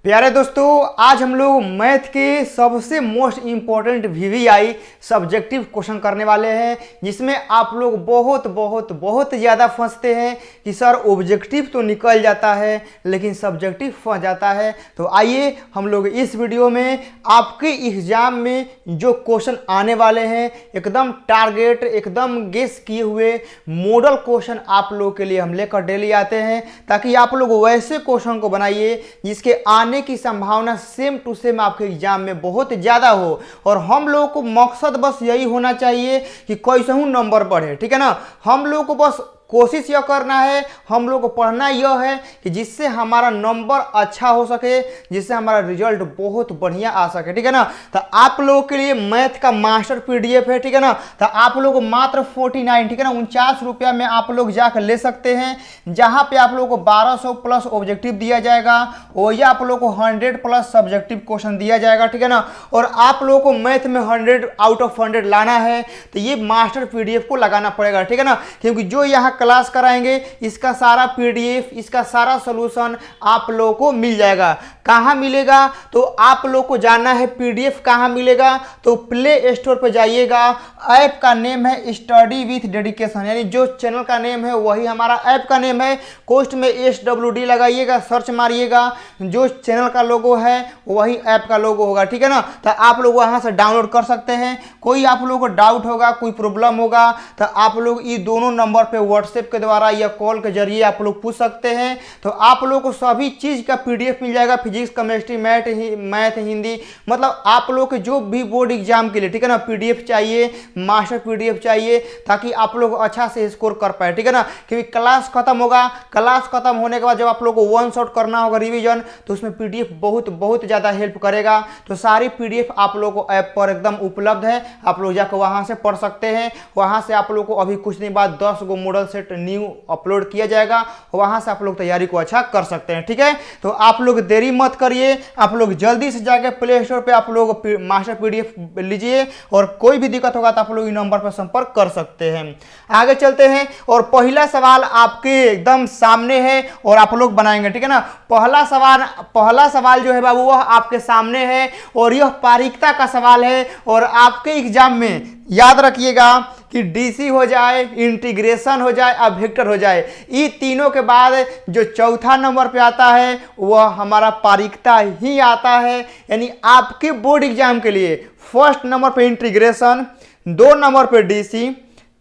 प्यारे दोस्तों, आज हम लोग मैथ के सबसे most important VVI subjective question करने वाले हैं, जिसमें आप लोग बहुत बहुत बहुत ज़्यादा फंसते हैं कि सर ऑब्जेक्टिव तो निकल जाता है लेकिन सब्जेक्टिव फंस जाता है। तो आइए हम लोग इस वीडियो में आपके एग्जाम में जो क्वेश्चन आने वाले हैं एकदम टारगेट, एकदम गेस किए हुए मॉडल क्वेश्चन आप लोगों के लिए हम लेकर डेली आते हैं, ताकि आप लोग वैसे क्वेश्चन को बनाइए जिसके आने की संभावना सेम टू सेम आपके एग्जाम में बहुत ज्यादा हो। और हम लोगों को मकसद बस यही होना चाहिए कि कैसे नंबर बढ़े, ठीक है ना। हम लोगों को बस कोशिश यह करना है, हम लोग को पढ़ना यह है कि जिससे हमारा नंबर अच्छा हो सके, जिससे हमारा रिजल्ट बहुत बढ़िया आ सके, ठीक है ना। तो आप लोगों के लिए मैथ का मास्टर पीडीएफ है, ठीक है ना। तो आप लोग को मात्र 49, ठीक है ना, 49 रुपया में आप लोग जाकर ले सकते हैं, जहां पे आप लोगों को 1200 प्लस ऑब्जेक्टिव दिया जाएगा, वही आप लोग को 100 प्लस सब्जेक्टिव क्वेश्चन दिया जाएगा, ठीक है ना। और आप लोगों को मैथ में 100 आउट ऑफ 100 लाना है तो ये मास्टर पीडीएफ को लगाना पड़ेगा, ठीक है ना। क्योंकि जो यहाँ क्लास कराएंगे इसका सारा पीडीएफ, इसका सारा सॉल्यूशन आप लोगों को मिल जाएगा। कहां मिलेगा तो आप लोग को जानना है पीडीएफ कहां मिलेगा। तो प्ले स्टोर पर जाइएगा, ऐप का नेम है स्टडी विथ डेडिकेशन, यानी जो चैनल का नेम है वही हमारा ऐप का नेम है। कोस्ट में SWD लगाइएगा, सर्च मारिएगा, जो चैनल का लोगो है वही ऐप का लोगो होगा, ठीक है ना। तो आप लोग वहां से डाउनलोड कर सकते हैं। कोई आप लोगों को डाउट होगा, कोई प्रॉब्लम होगा तो आप लोग ये दोनों नंबर पे व्हाट्सएप के द्वारा या कॉल के जरिए आप लोग पूछ सकते हैं। तो आप लोग को सभी चीज का पीडीएफ मिल जाएगा, फिजिक्स, केमिस्ट्री, मैथ, हिंदी, मतलब आप लोग के जो भी बोर्ड एग्जाम के लिए, ठीक है ना, पीडीएफ चाहिए, मास्टर पीडीएफ चाहिए, ताकि आप लोग अच्छा से स्कोर कर पाए, ठीक है ना। क्योंकि क्लास खत्म होगा, क्लास खत्म होने के बाद जब आप लोग को वन शॉट करना होगा रिवीजन, तो उसमें पीडीएफ बहुत बहुत ज्यादा हेल्प करेगा। तो सारी पीडीएफ आप लोग को ऐप पर एकदम उपलब्ध है, आप लोग जाकर वहां से पढ़ सकते हैं। वहां से आप लोग को अभी कुछ दिन बाद 10 गो मॉडल सेट न्यू अपलोड किया जाएगा, वहां से आप लोग तैयारी को अच्छा कर सकते हैं, ठीक है। तो आप लोग देरी मत करिए, आप लोग जल्दी से जाके प्ले स्टोर पे आप लोग मास्टर पीडीएफ लीजिए, और कोई भी दिक्कत होगा तो आप लोग इन नंबर पर संपर्क कर सकते हैं। आगे चलते हैं और पहला सवाल आपके एकदम सामने है और आप लोग बनाएंगे, ठीक है ना। पहला सवाल जो है बाबू वह आपके सामने है और यह पारीक्षता का सवाल है। और आपके एग्जाम में याद रखिएगा कि डीसी हो जाए, इंटीग्रेशन हो जाए और वेक्टर हो जाए, ये तीनों के बाद जो चौथा नंबर पे आता है वह हमारा पारीक्षता ही आता है। यानी आपके बोर्ड एग्जाम के लिए फर्स्ट नंबर पे इंटीग्रेशन, 2 नंबर पे डीसी,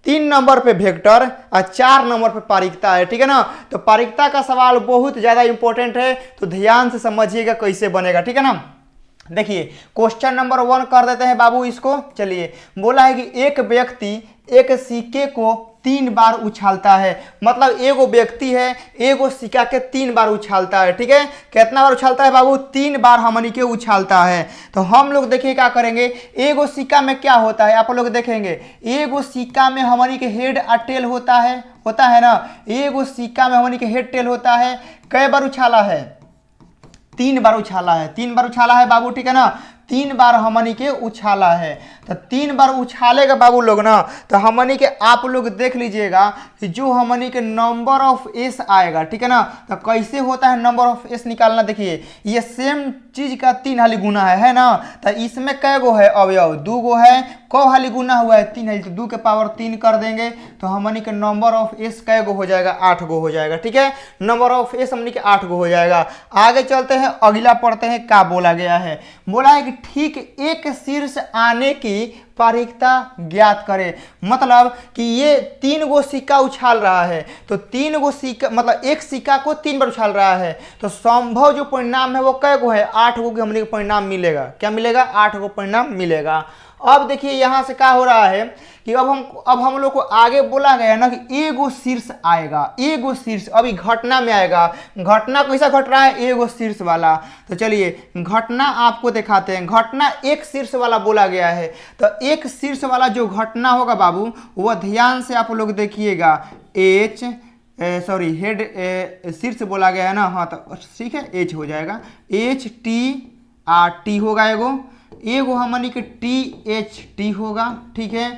3 नंबर पे वेक्टर और 4 नंबर पे पारीक्षता है, ठीक है ना। तो पारीक्षता का सवाल बहुत ज्यादा इंपॉर्टेंट है, तो ध्यान से समझिएगा कैसे बनेगा, ठीक है ना। देखिए क्वेश्चन नंबर 1 कर देते हैं बाबू इसको। चलिए, बोला है कि एक व्यक्ति एक सिक्के को 3 बार उछालता है, मतलब एगो व्यक्ति है एगो सिक्का के 3 बार उछालता है, ठीक है। कितना बार उछालता है बाबू? 3 बार हमनी के उछालता है। तो हम लोग देखिए क्या करेंगे, एगो सिक्का में क्या होता है आप लोग देखेंगे, एगो सिक्का में हमनी के हेड और टेल होता है ना। एगो सिक्का में हमनी के हेड टेल होता है। कई बार उछाला है? 3 बार उछाला है, 3 बार उछाला है बाबू, ठीक है ना। 3 बार हमनी के उछाला है। तो 3 बार उछालेगा बाबू लोग ना, तो हमनी के आप लोग देख लीजिएगा कि जो हमनी के नंबर ऑफ एस आएगा, ठीक है ना। तो कैसे होता है नंबर ऑफ एस निकालना, देखिए ये सेम चीज का 3 हाली गुना है ना। तो इसमें कै गो है अवयव? 2 गो है। कौ हाली गुना हुआ है? 3 हाली, तो 2 के पावर 3 कर देंगे तो हमनी के नंबर ऑफ एस कै गो हो जाएगा? 8 गो हो जाएगा, ठीक है। नंबर ऑफ एस हमनी के 8 गो हो जाएगा। आगे चलते हैं, अगला पढ़ते हैं क्या बोला गया है। बोला है कि ठीक एक शीर्ष आने की पारीक्षता ज्ञात करे, मतलब कि ये 3 गो सिक्का उछाल रहा है, तो 3 गो सिक्का मतलब एक सिक्का को 3 बार उछाल रहा है, तो संभव जो परिणाम है वो कै गो है? 8 गो के हमने परिणाम मिलेगा। क्या मिलेगा? 8 गो परिणाम मिलेगा। अब देखिए यहां से क्या हो रहा है कि अब हम लोग को आगे बोला गया ना कि एगो शीर्ष आएगा, एगो शीर्ष अभी घटना में आएगा। घटना कैसा घट रहा है? एगो शीर्ष वाला। तो चलिए घटना आपको दिखाते हैं। घटना एक शीर्ष वाला बोला गया है, तो एक शीर्ष वाला जो घटना होगा बाबू वह ध्यान से आप लोग देखिएगा। हेड शीर्ष बोला गया है ना, हाँ तो ठीक है, एच हो जाएगा। HTRT होगा एगो हमनी के THT होगा, ठीक है।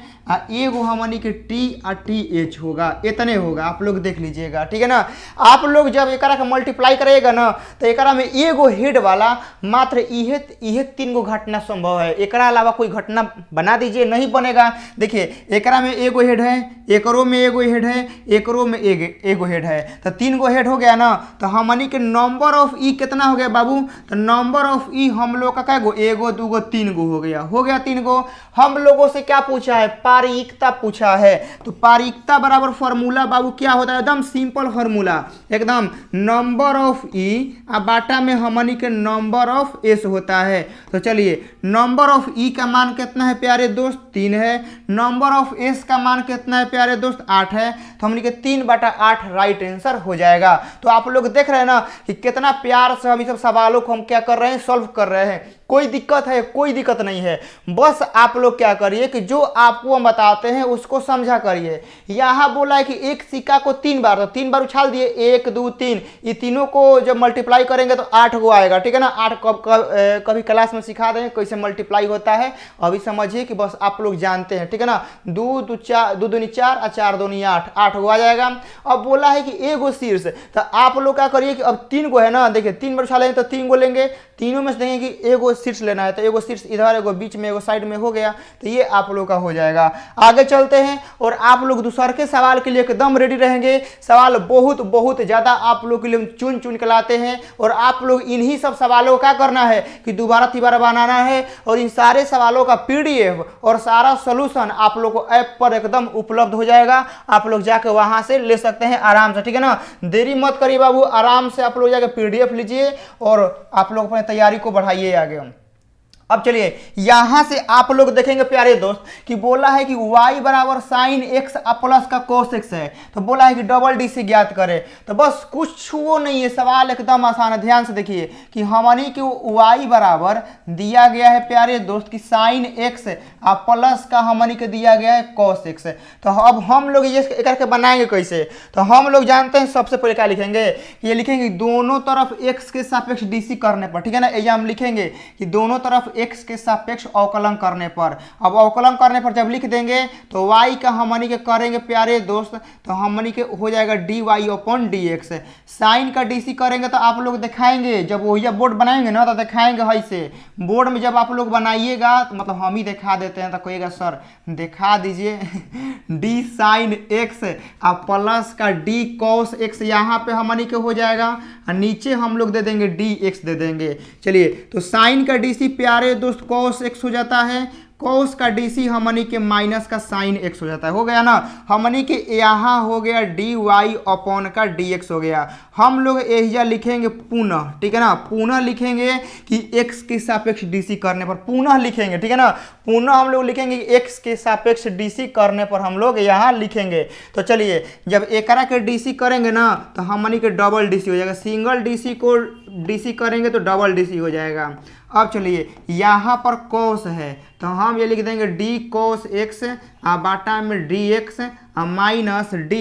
एगो हमनी के टी और टी एच होगा, इतने होगा, आप लोग देख लीजिएगा, ठीक है ना। आप लोग जब एकरा का मल्टीप्लाई करेगा ना तो एकरा में एगो हेड वाला मात्र इहे 3 गो घटना संभव है, एकरा अलावा कोई घटना बना दीजिए नहीं बनेगा। देखिए एकरा में एगो हेड है, एकरो में एगो हेड है, एकरो में एगो हेड है, तो 3 गो हेड हो गया ना। तो हमनी के नंबर ऑफ ई कितना हो गया बाबू, तो नंबर ऑफ ई हम लोग का गो एगो 2 गो 3 गो हो गया 3 गो। हम लोगों से क्या पूछा है, पारीकता पूछा है। तो पारीकता बराबर फॉर्मूला बाबू क्या होता है, एकदम सिंपल फॉर्मूला, एकदम नंबर ऑफ ई बाटा में हमनी के नंबर ऑफ एस होता है। तो चलिए नंबर ऑफ ई का मान कितना है प्यारे दोस्त, 3 है। नंबर ऑफ एस का मान कितना है प्यारे दोस्त, 8 है। तो हमनी के 3/8 राइट आंसर हो जाएगा। तो आप लोग देख रहे हैं ना कि कितना प्यार से हम इस सब सवालों को हम क्या कर रहे हैं, सॉल्व कर रहे हैं। कोई दिक्कत है, कोई दिक्कत नहीं है, बस आप लोग क्या करिए कि जो आपको हम बताते हैं उसको समझा करिए। यहाँ बोला है कि एक सिक्का को 3 बार, तो 3 बार उछाल दिए, 1 2 3, ये तीनों को जब मल्टीप्लाई करेंगे तो 8 गो आएगा, ठीक है ना। 8 कभी क्लास में सिखा देंगे कैसे मल्टीप्लाई होता है, अभी समझिए कि बस आप लोग जानते हैं, ठीक है ना। 2 2 4, 2 दूनी 4 और 4 दूनी 8, 8 गो आ जाएगा। अब बोला है कि एगो शीर्ष, तो आप लोग क्या करिए कि अब 3 गो है ना, देखिए 3 बार उछालेंगे तो 3 गो लेंगे, तीनों में से देंगे कि एगो शीर्ष लेना है, तो एगो शीर्ष इधर, एगो बीच में, एगो साइड में हो गया। तो ये आप लोग का हो जाएगा। आगे चलते हैं और आप लोग दूसरे के सवाल के लिए एकदम रेडी रहेंगे। सवाल बहुत बहुत ज़्यादा आप लोग के लिए चुन चुन के लाते हैं और आप लोग इन्हीं सब सवालों का करना है कि दोबारा तिबारा बनाना है। और इन सारे सवालों का PDF और सारा सोल्यूशन आप लोग को ऐप पर एकदम उपलब्ध हो जाएगा। आप लोग जाके वहाँ से ले सकते हैं आराम से, ठीक है ना। देरी मत करिए बाबू, आराम से आप लोग जाके PDF लीजिए और आप लोग अपनी तैयारी को बढ़ाइए आगे। अब चलिए यहां से आप लोग देखेंगे प्यारे दोस्त कि बोला है कि y बराबर साइन एक्स प्लस का कोस एक्स है, तो बोला है कि डबल डी से ज्ञात करें। तो बस कुछ वो नहीं है, सवाल एकदम आसान है। ध्यान से देखिए कि हमारी कि y बराबर दिया गया है प्यारे दोस्त कि साइन एक्स प्लस का हमारी के दिया गया है कोस एक्स। तो अब हम लोग ये करके बनाएंगे कैसे, तो हम लोग जानते हैं सबसे पहले क्या लिखेंगे, ये लिखेंगे दोनों तरफ x के सापेक्ष DC करने पर, ठीक है ना। ये हम लिखेंगे कि दोनों तरफ x के सापेक्ष अवकलन करने पर। अब अवकलन करने पर जब लिख देंगे तो y का हमनी के करेंगे प्यारे दोस्त, तो हमनी के हो जाएगा dy/dx। साइन का DC करेंगे तो आप लोग दिखाएंगे, जब वही बोर्ड बनाएंगे ना तो दिखाएंगे ऐसे। बोर्ड में जब आप लोग बनाइएगा तो मतलब हम ही दिखा देते हैं, तो कहिएगा सर दिखा दीजिए d साइन x प्लस का d cos x, यहाँ पे हमनी के हो जाएगा और नीचे हम लोग दे देंगे dx दे देंगे। चलिए तो साइन का DC प्यारे दोस्त cos x हो जाता है, cos का DC हमनी के माइनस का साइन x हो जाता है, हो गया ना। हमनी के यहाँ हो गया dy अपॉन का dx हो गया। हम लोग एहिजा लिखेंगे पुनः, ठीक है ना, पुनः लिखेंगे कि x के सापेक्ष DC करने पर, पुनः लिखेंगे, ठीक है ना। पुनः हम लोग लिखेंगे कि x के सापेक्ष DC करने पर हम लोग यहाँ लिखेंगे। तो चलिए जब एकरा के DC करेंगे ना तो हमनी के डबल DC हो जाएगा, सिंगल DC को DC करेंगे तो डबल DC हो जाएगा। अब चलिए यहाँ पर cos है तो हम ये लिख देंगे d cos x बाटा में dx माइनस d,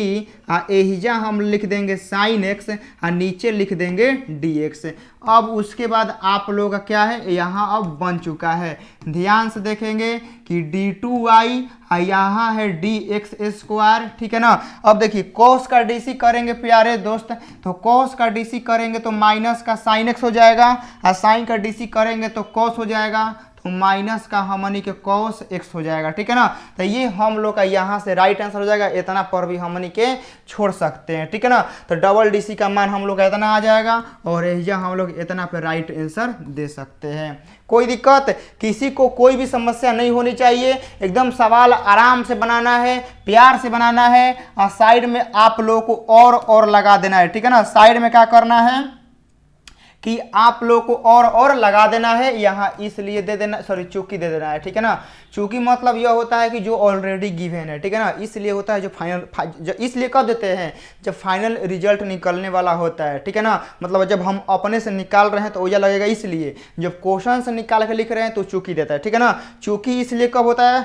एहिजा हम लिख देंगे साइन x और नीचे लिख देंगे dx। अब उसके बाद आप लोग का क्या है, यहाँ अब बन चुका है। ध्यान से देखेंगे कि d2y यहाँ है dx², ठीक है ना। अब देखिए cos का DC करेंगे प्यारे दोस्त, तो cos का DC करेंगे तो माइनस का साइन x हो जाएगा और साइन का DC करेंगे तो cos हो जाएगा, तो माइनस का हमनी के cos x हो जाएगा, ठीक है ना। तो ये हम लोग का यहाँ से राइट आंसर हो जाएगा। इतना पर भी हमनी के छोड़ सकते हैं, ठीक है ना। तो डबल DC का मान हम लोग का इतना आ जाएगा और यह हम लोग इतना पे राइट आंसर दे सकते हैं। कोई दिक्कत, किसी को कोई भी समस्या नहीं होनी चाहिए। एकदम सवाल आराम से बनाना है, प्यार से बनाना है और साइड में आप लोगों को और लगा देना है, ठीक है ना। साइड में क्या करना है कि आप लोग को और लगा देना है, यहाँ इसलिए दे देना, सॉरी चूंकि दे देना है, ठीक है ना। चूंकि मतलब यह होता है कि जो ऑलरेडी गिवन है, ठीक है ना, इसलिए होता है जो फाइनल, इसलिए कब देते हैं जब फाइनल रिजल्ट निकलने वाला होता है, ठीक है ना। मतलब जब हम अपने से निकाल रहे हैं तो यह लगेगा, इसलिए जब क्वेश्चन से निकाल के लिख रहे हैं तो चूंकि देता है, ठीक है ना। चूंकि इसलिए कब होता है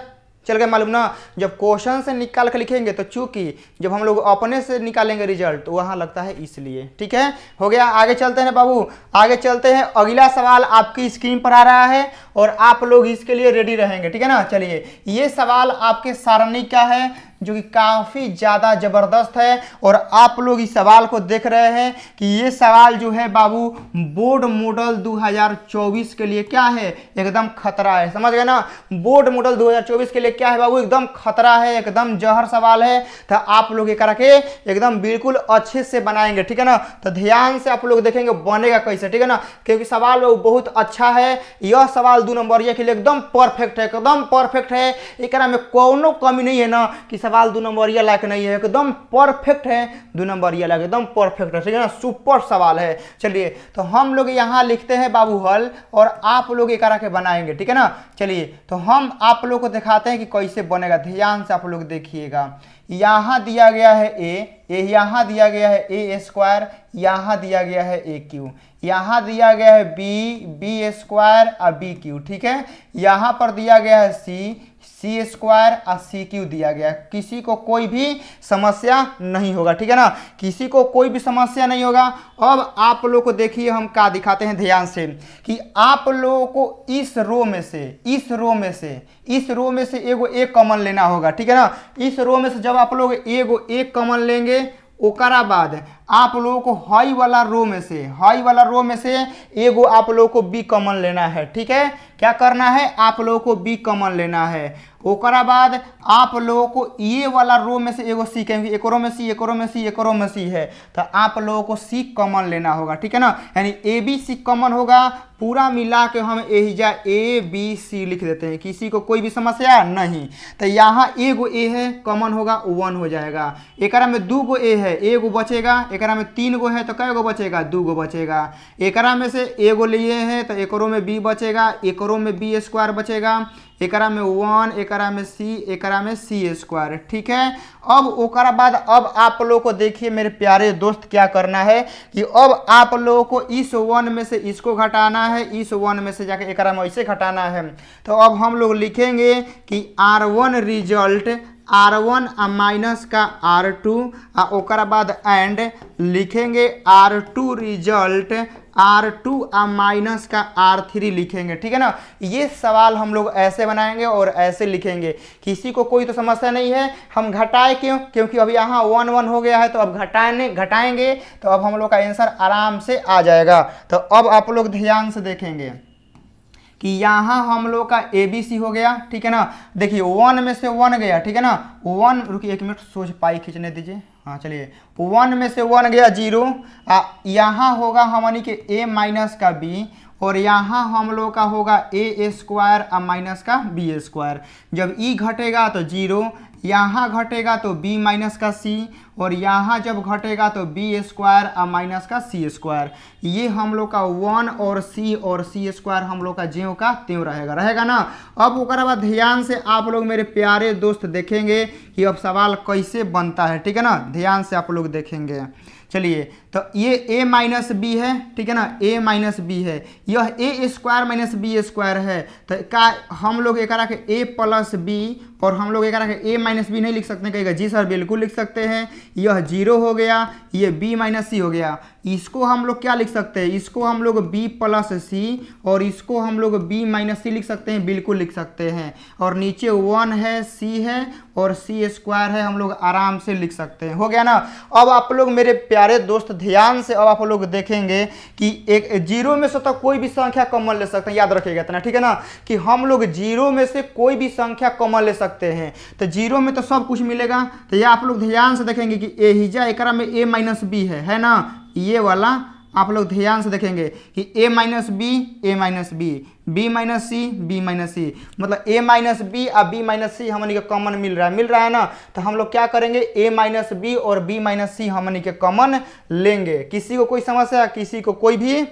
चल गए मालूम ना। जब क्वेश्चन से निकाल कर लिखेंगे तो चूंकि जब हम लोग अपने से निकालेंगे रिजल्ट तो वहां लगता है इसलिए। ठीक है, हो गया। आगे चलते हैं बाबू, आगे चलते हैं। अगला सवाल आपकी स्क्रीन पर आ रहा है और आप लोग इसके लिए रेडी रहेंगे। ठीक है ना, चलिए ये सवाल आपके सारणी का है जो कि काफी ज्यादा जबरदस्त है और आप लोग इस सवाल को देख रहे हैं कि ये सवाल जो है बाबू बोर्ड मॉडल 2024 के लिए क्या है, एकदम खतरा है। समझ गए ना, बोर्ड मॉडल 2024 के लिए क्या है बाबू, एकदम खतरा है, एकदम जहर सवाल है। तो आप लोग ये करके एकदम बिल्कुल अच्छे से बनाएंगे। ठीक है ना, तो ध्यान से आप लोग देखेंगे बनेगा कैसे। ठीक है ना, क्योंकि सवाल बहुत अच्छा है। यह सवाल 2 नंबरिया के लिए एकदम परफेक्ट है, एकदम परफेक्ट है। एक में कोनो कमी नहीं है ना कि सवाल 2 नंबरिया लायक नहीं है, एकदम परफेक्ट है। 2 नंबरिया लायक एकदम परफेक्ट है। ठीक है ना, सुपर सवाल है। चलिए तो हम लोग यहाँ लिखते हैं बाबू हल और आप लोग ये करा के बनाएंगे। ठीक है ना, चलिए तो हम आप लोग को दिखाते हैं कि कैसे बनेगा। ध्यान से आप लोग देखिएगा, यहाँ दिया गया है ए, यहाँ दिया गया है ए स्क्वायर, यहाँ दिया गया है ए क्यू, यहाँ दिया गया है बी स्क्वायर और बी क्यू। ठीक है, यहाँ पर दिया गया है सी स्क्वायर और सी क्यू दिया गया। किसी को कोई भी समस्या नहीं होगा। ठीक है ना, किसी को कोई भी समस्या नहीं होगा। अब आप लोग को देखिए हम क्या दिखाते हैं ध्यान से कि आप लोगों को इस रो में से एगो एक कॉमन लेना होगा। ठीक है ना, इस रो में से जब आप लोग एगो एक कॉमन लेंगे ओकरा बाद आप लोगों को हाई वाला रो में से एगो आप लोगों को बी कॉमन लेना है। ठीक है, क्या करना है, आप लोगों को बी कॉमन लेना है। ओकरा बाद आप लोगों को ये वाला रो में से एगो सी, क्योंकि एक रो में सी है तो आप लोगों को सी कॉमन लेना होगा। ठीक है ना, यानी ए बी सी कॉमन होगा। पूरा मिला के हम एहिजा ए बी सी लिख देते हैं, किसी को कोई भी समस्या नहीं। तो यहाँ एगो ए है कॉमन होगा 1 हो जाएगा। एकरा में 2 गो ए है, एगो बचेगा। एकरा में 3 गो है तो कै गो बचेगा, 2 गो बचेगा। एकरा में से एगो लिए हैं तो एकरो में बी बचेगा, एकरो में बी स्क्वायर बचेगा, एकरा में 1, एकरा में सी, एकरा में सी स्क्वायर। ठीक है, अब ओकरा बाद अब आप लोगों को देखिए मेरे प्यारे दोस्त क्या करना है कि अब आप लोगों को इस 1 में से इसको घटाना है, इस 1 में से जाके एकरा में ऐसे घटाना है। तो अब हम लोग लिखेंगे कि R1 रिजल्ट R1 माइनस का R2 ओकरा बाद एंड लिखेंगे R2 रिजल्ट R2 माइनस का R3 लिखेंगे। ठीक है ना, ये सवाल हम लोग ऐसे बनाएंगे और ऐसे लिखेंगे। किसी को कोई तो समस्या नहीं है। हम घटाए क्यों, क्योंकि अब यहाँ 1 1 हो गया है तो अब घटाएंगे तो अब हम लोग का आंसर आराम से आ जाएगा। तो अब आप लोग ध्यान से देखेंगे कि यहाँ हम लोग का ए बी सी हो गया। ठीक है ना, देखिए 1 में से 1 गया। ठीक है ना, 1 रुकिए 1 मिनट सोच पाई खींचने दीजिए। हाँ चलिए, 1 में से 1 गया 0। यहाँ होगा हमनी के ए माइनस का बी और यहाँ हम लोग का होगा ए स्क्वायर माइनस का बी स्क्वायर। जब ई घटेगा तो 0, यहाँ घटेगा तो b माइनस का c और यहाँ जब घटेगा तो बी स्क्वायर माइनस का सी स्क्वायर। ये हम लोग का 1 और c स्क्वायर हम लोग का ज्यों का त्यों रहेगा ना। अब ओकरा बाद ध्यान से आप लोग मेरे प्यारे दोस्त देखेंगे कि अब सवाल कैसे बनता है। ठीक है ना, ध्यान से आप लोग देखेंगे। चलिए तो ये a माइनस बी है। ठीक है ना, a माइनस बी है, यह a square minus B square है। तो का हम लोग एक के a प्लस बी और हम लोग एक के a माइनस बी नहीं लिख सकते, कहेगा जी सर बिल्कुल लिख सकते हैं। यह 0 हो गया, ये b माइनस सी हो गया। इसको हम लोग क्या लिख सकते हैं, इसको हम लोग b प्लस सी और इसको हम लोग b माइनस सी लिख सकते हैं, बिल्कुल लिख सकते हैं। और नीचे 1 है, c है और c स्क्वायर है, हम लोग आराम से लिख सकते हैं। हो गया ना। अब आप लोग मेरे प्यारे दोस्त ध्यान से अब आप लोग देखेंगे कि एक 0 में से तो कोई भी संख्या कॉमन ले सकते हैं, याद रखिएगा इतना। ठीक है ना, कि हम लोग 0 में से कोई भी संख्या कॉमन ले सकते हैं। तो 0 में तो सब कुछ मिलेगा। तो ये आप लोग ध्यान से देखेंगे कि एहिजा एकरा में a माइनस बी है ना, ये वाला आप लोग ध्यान से देखेंगे कि a minus B, a minus B, b minus C, b minus C, मतलब a माइनस बी और b माइनस सी हमनी के कॉमन मिल रहा है ना। तो हम लोग क्या करेंगे, a माइनस बी और b माइनस सी हमनी के कॉमन लेंगे। किसी को कोई समस्या, किसी को कोई भी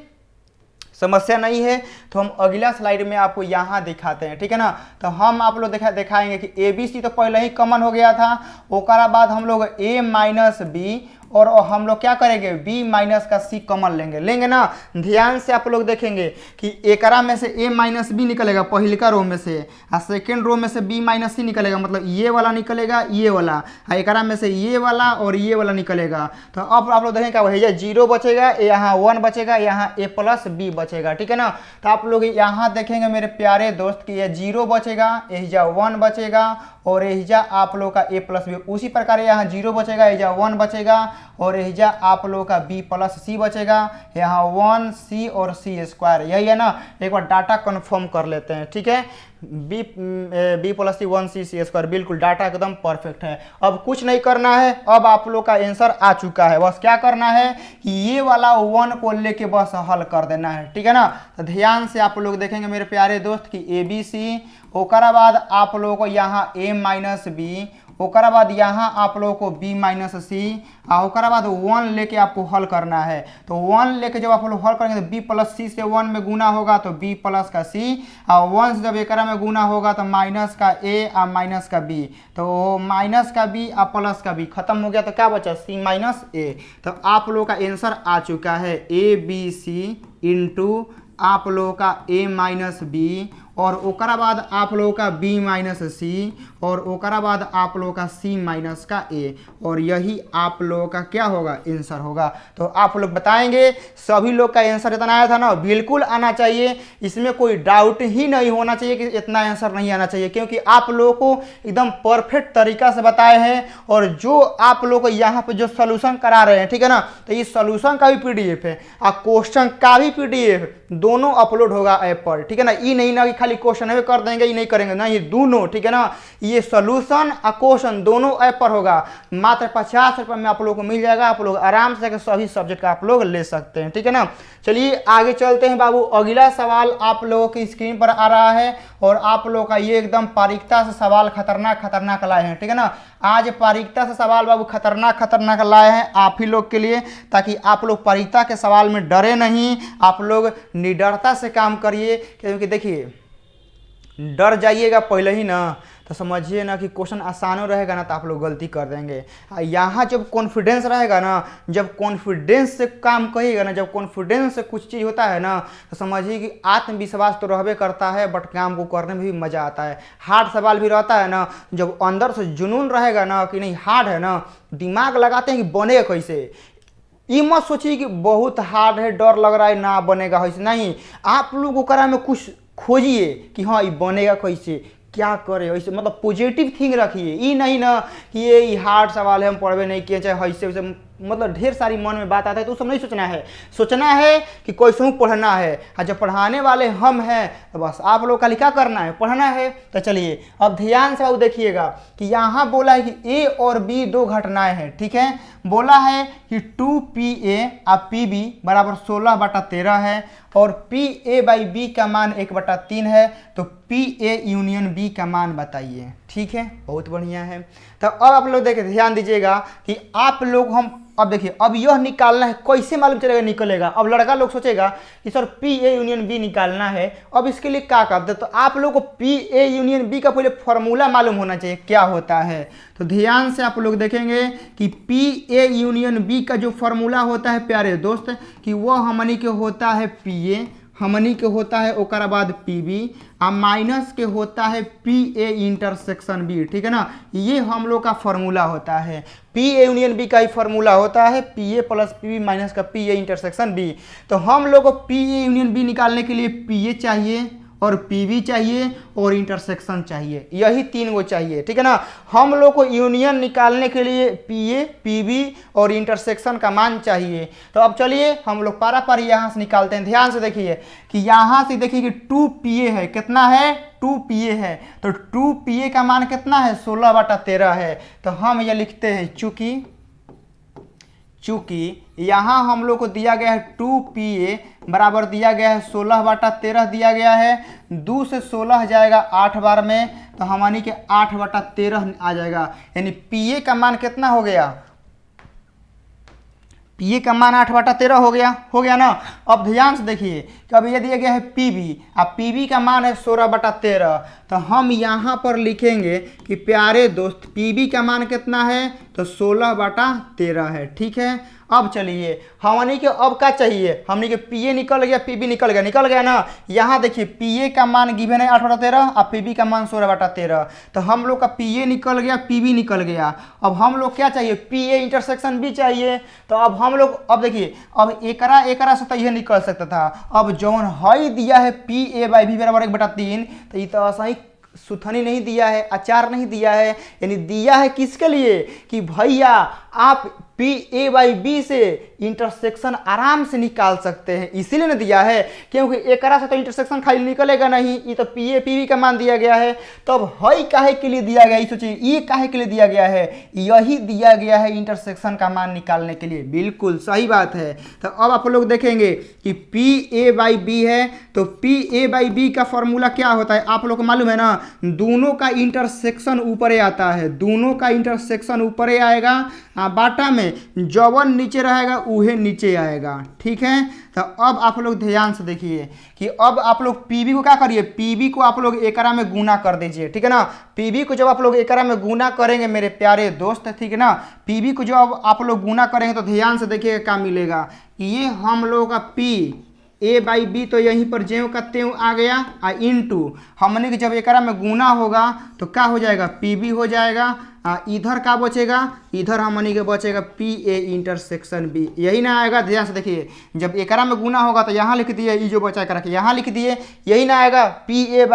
समस्या नहीं है। तो हम अगला स्लाइड में आपको यहाँ दिखाते हैं। ठीक है ना, तो हम आप लोग दिखाएंगे कि ए बी सी तो पहले ही कॉमन हो गया था। ओकरा बाद हम लोग a माइनस बी और हम लोग क्या करेंगे, b माइनस का c कॉमन लेंगे ना। ध्यान से आप लोग देखेंगे कि एकरा में से a माइनस बी निकलेगा पहिलका रो में से, और सेकेंड रो में से b माइनस सी निकलेगा, मतलब ये वाला निकलेगा, ये वाला, एकरा में से ये वाला और ये वाला निकलेगा। तो अब आप लोग देखेंगे क्या होगा, 0 बचेगा, यहाँ 1 बचेगा, यहाँ a प्लस b बचेगा, ठीक है ना। तो आप लोग यहाँ देखेंगे मेरे प्यारे दोस्त कि ये 0 बचेगा, एहिजा 1 बचेगा और एहिजा आप लोग का a प्लस बी। उसी प्रकार यहाँ 0 बचेगा, एहिजा 1 बचेगा और एहिजा आप लोग का b प्लस सी बचेगा, यहाँ 1 c और c स्क्वायर, यही है ना। एक बार डाटा कन्फर्म कर लेते हैं, ठीक है। b प्लस सी 1 c स्क्वायर, बिल्कुल डाटा एकदम परफेक्ट है। अब कुछ नहीं करना है, अब आप लोग का आंसर आ चुका है। बस क्या करना है कि ये वाला 1 को लेके बस हल कर देना है, ठीक है ना। तो ध्यान से आप लोग देखेंगे मेरे प्यारे दोस्त कि ए बी सी, ओकरा बाद आप लोगों को यहाँ a माइनस बी, ओकरा बाद यहाँ आप लोगों को b माइनस सी, और ओकरा बाद 1 लेके आपको हल करना है। तो 1 लेके जब आप लोग हल करेंगे तो b प्लस सी से 1 में गुना होगा तो b प्लस का c, और 1 से जब एकरा में गुना होगा तो माइनस का a और माइनस का b, तो माइनस का b और प्लस का b खत्म हो गया, तो क्या बचा c माइनस a। तो आप लोगों का आंसर आ चुका है ए बी सी इंटू आप लोगों का a माइनस बी, और ओकरा बाद आप लोगों का b माइनस सी, और ओकरा बाद आप लोगों का c माइनस का a, और यही आप लोगों का क्या होगा, आंसर होगा। तो आप लोग बताएंगे सभी लोग का आंसर इतना आया था ना, बिल्कुल आना चाहिए, इसमें कोई डाउट ही नहीं होना चाहिए कि इतना आंसर नहीं आना चाहिए, क्योंकि आप लोगों को एकदम परफेक्ट तरीका से बताए हैं। और जो आप लोग को यहाँ पे जो सोल्यूशन करा रहे हैं, ठीक है ना, तो ये सोल्यूशन का भी PDF है और क्वेश्चन का भी PDF दोनों अपलोड होगा ऐप पर, ठीक है ना। ये नहीं ना कि खाली क्वेश्चन में कर देंगे, ये नहीं करेंगे ना, ये दोनों, ठीक है ना। ये सोल्यूशन और क्वेश्चन दोनों ऐप पर होगा, मात्र 50 रुपये में आप लोगों को मिल जाएगा। आप लोग आराम से सभी सब्जेक्ट का आप लोग ले सकते हैं, ठीक है ना। चलिए आगे चलते हैं बाबू। अगला सवाल आप लोगों की स्क्रीन पर आ रहा है, और आप लोगों का ये एकदम पारीक्षता से सवाल खतरनाक लाए हैं, ठीक है ना। आज पारीक्षता से सवाल बाबू खतरनाक लाए हैं आप ही लोग के लिए, ताकि आप लोग परीक्षा के सवाल में डरे नहीं, आप लोग निडरता से काम करिए। क्योंकि देखिए डर जाइएगा पहले ही ना तो समझिए ना कि क्वेश्चन आसान रहेगा ना तो आप लोग गलती कर देंगे। यहाँ जब कॉन्फिडेंस रहेगा ना, जब कॉन्फिडेंस से काम करिएगा ना, जब कॉन्फिडेंस से कुछ चीज़ होता है ना, तो समझिए कि आत्मविश्वास तो रहबे करता है, बट काम को करने में भी मज़ा आता है। हार्ड सवाल भी रहता है ना, जब अंदर से जुनून रहेगा ना कि नहीं हार्ड है ना, दिमाग लगाते हैं कि बनेगा कैसे। ये मत सोचिए कि बहुत हार्ड है, डर लग रहा है ना बनेगा कैसे, नहीं। आप लोग ओकरा में कुछ खोजिए कि हाँ ये बनेगा कैसे, क्या करे ऐसे, मतलब पॉजिटिव थिंग रखिए। ये नहीं ना कि ये हार्ड सवाल है हम पढ़वे नहीं किए, चाहे ऐसे वैसे, मतलब ढेर सारी मन में बात आता है, तो सब नहीं सोचना है। सोचना है कि कैसे पढ़ना है, और जब पढ़ाने वाले हम हैं तो बस आप लोग का क्या करना है, पढ़ना है। तो चलिए अब ध्यान से देखिएगा कि यहाँ बोला है कि A और B दो घटनाएं हैं, ठीक है। बोला है कि 2PA और PB बराबर 16/13 है, और PA/B का मान 1/3 है, तो PA यूनियन B का मान बताइए, ठीक है। बहुत बढ़िया है। तो अब आप लोग देखिए ध्यान दीजिएगा कि आप लोग हम अब देखिए अब यह निकालना है, कैसे मालूम चलेगा निकलेगा। अब लड़का लोग सोचेगा कि सर PA यूनियन B निकालना है, अब इसके लिए क्या करते, तो आप लोग को PA यूनियन B का पहले फॉर्मूला मालूम होना चाहिए क्या होता है। तो ध्यान से आप लोग देखेंगे कि PA यूनियन B का जो फॉर्मूला होता है प्यारे दोस्त, कि वह हमनी के होता है PA, हमनी के होता है ओकरा बाद PB, और माइनस के होता है PA इंटरसेक्शन B, ठीक है ना। ये हम लोग का फॉर्मूला होता है, PA यूनियन B का ही फॉर्मूला होता है PA प्लस PB माइनस का PA इंटरसेक्शन B। तो हम लोग को PA यूनियन B निकालने के लिए PA चाहिए और PB चाहिए और इंटरसेक्शन चाहिए, यही 3 गो चाहिए, ठीक है ना। हम लोग को यूनियन निकालने के लिए PA, PB और इंटरसेक्शन का मान चाहिए। तो अब चलिए हम लोग पारा यहाँ से निकालते हैं। ध्यान से देखिए कि यहाँ से देखिए कि 2PA है, कितना है 2PA है, तो 2PA का मान कितना है 16/13 है। तो हम ये लिखते हैं चूंकि यहाँ हम लोग को दिया गया है 2PA बराबर दिया गया है 16/13 दिया गया है, 2 से 16 जाएगा 8 बार में, तो हमारी के 8/13 आ जाएगा। यानी PA का मान कितना हो गया, PA का मान 8/13 हो गया ना। अब ध्यान से देखिए कि अब ये दिया गया है PB, अब PB का मान है 16/13, तो हम यहाँ पर लिखेंगे कि प्यारे दोस्त PB का मान कितना है तो 16/13 है। ठीक है, अब चलिए हमनी के अब क्या चाहिए, हमनी के पी ए निकल गया, पी बी निकल गया ना। यहाँ देखिए पी ए का मान गिवन है 8/13 और पी बी का मान 16/13। तो हम लोग का पी ए निकल गया, पी बी निकल गया। अब हम लोग क्या चाहिए, पी ए इंटरसेक्शन बी चाहिए। तो अब हम लोग अब देखिए अब एकरा से तो यह निकल सकता था। अब जौन हई दिया है पी ए बाई बी बराबर 1/3, तो ये तो सही सुथनी नहीं दिया है, अचार नहीं दिया है, यानी दिया है किसके लिए कि भैया आप पी ए बाई बी से इंटरसेक्शन आराम से निकाल सकते हैं, इसीलिए ना दिया है। क्योंकि एकरा से तो इंटरसेक्शन खाली निकलेगा नहीं, ये तो पी ए पी बी का मान दिया गया है। तो अब हई काहे के लिए दिया गया, ये सोचिए ये काहे के लिए दिया गया है, यही दिया गया है इंटरसेक्शन का मान निकालने के लिए। बिल्कुल सही बात है। तो अब आप लोग देखेंगे कि पी ए बाई बी है, तो पी ए बाई बी का फॉर्मूला क्या होता है आप लोग को मालूम है ना, दोनों का इंटरसेक्शन ऊपर आता है, दोनों का इंटरसेक्शन ऊपर आएगा, बाटा में जवन नीचे रहेगा उहे नीचे आएगा। ठीक है, तो अब आप लोग ध्यान से देखिए कि अब आप लोग पीबी को क्या करिए, पीबी को आप लोग एकरा में गुना कर दीजिए। ठीक है ना, पीबी को जब आप लोग एकरा में गुना करेंगे मेरे प्यारे दोस्त, ठीक है ना, पीबी को जब आप लोग गुना करेंगे तो ध्यान से देखिए क्या मिलेगा। ये हम लोग का पी ए बाई बी तो यहीं पर ज्यों का त्यों आ गया, इनटू हमने कि जब एकरा में गुना होगा तो क्या हो जाएगा, पी बी हो जाएगा। इधर का बचेगा, इधर हमने के बचेगा पी ए इंटरसेक्शन बी, यही ना आएगा। ध्यान से देखिए जब एकरा में गुना होगा तो यहाँ लिख दिए, ये जो बचा कर रखे यहाँ लिख दिए, यही ना आएगा पी ए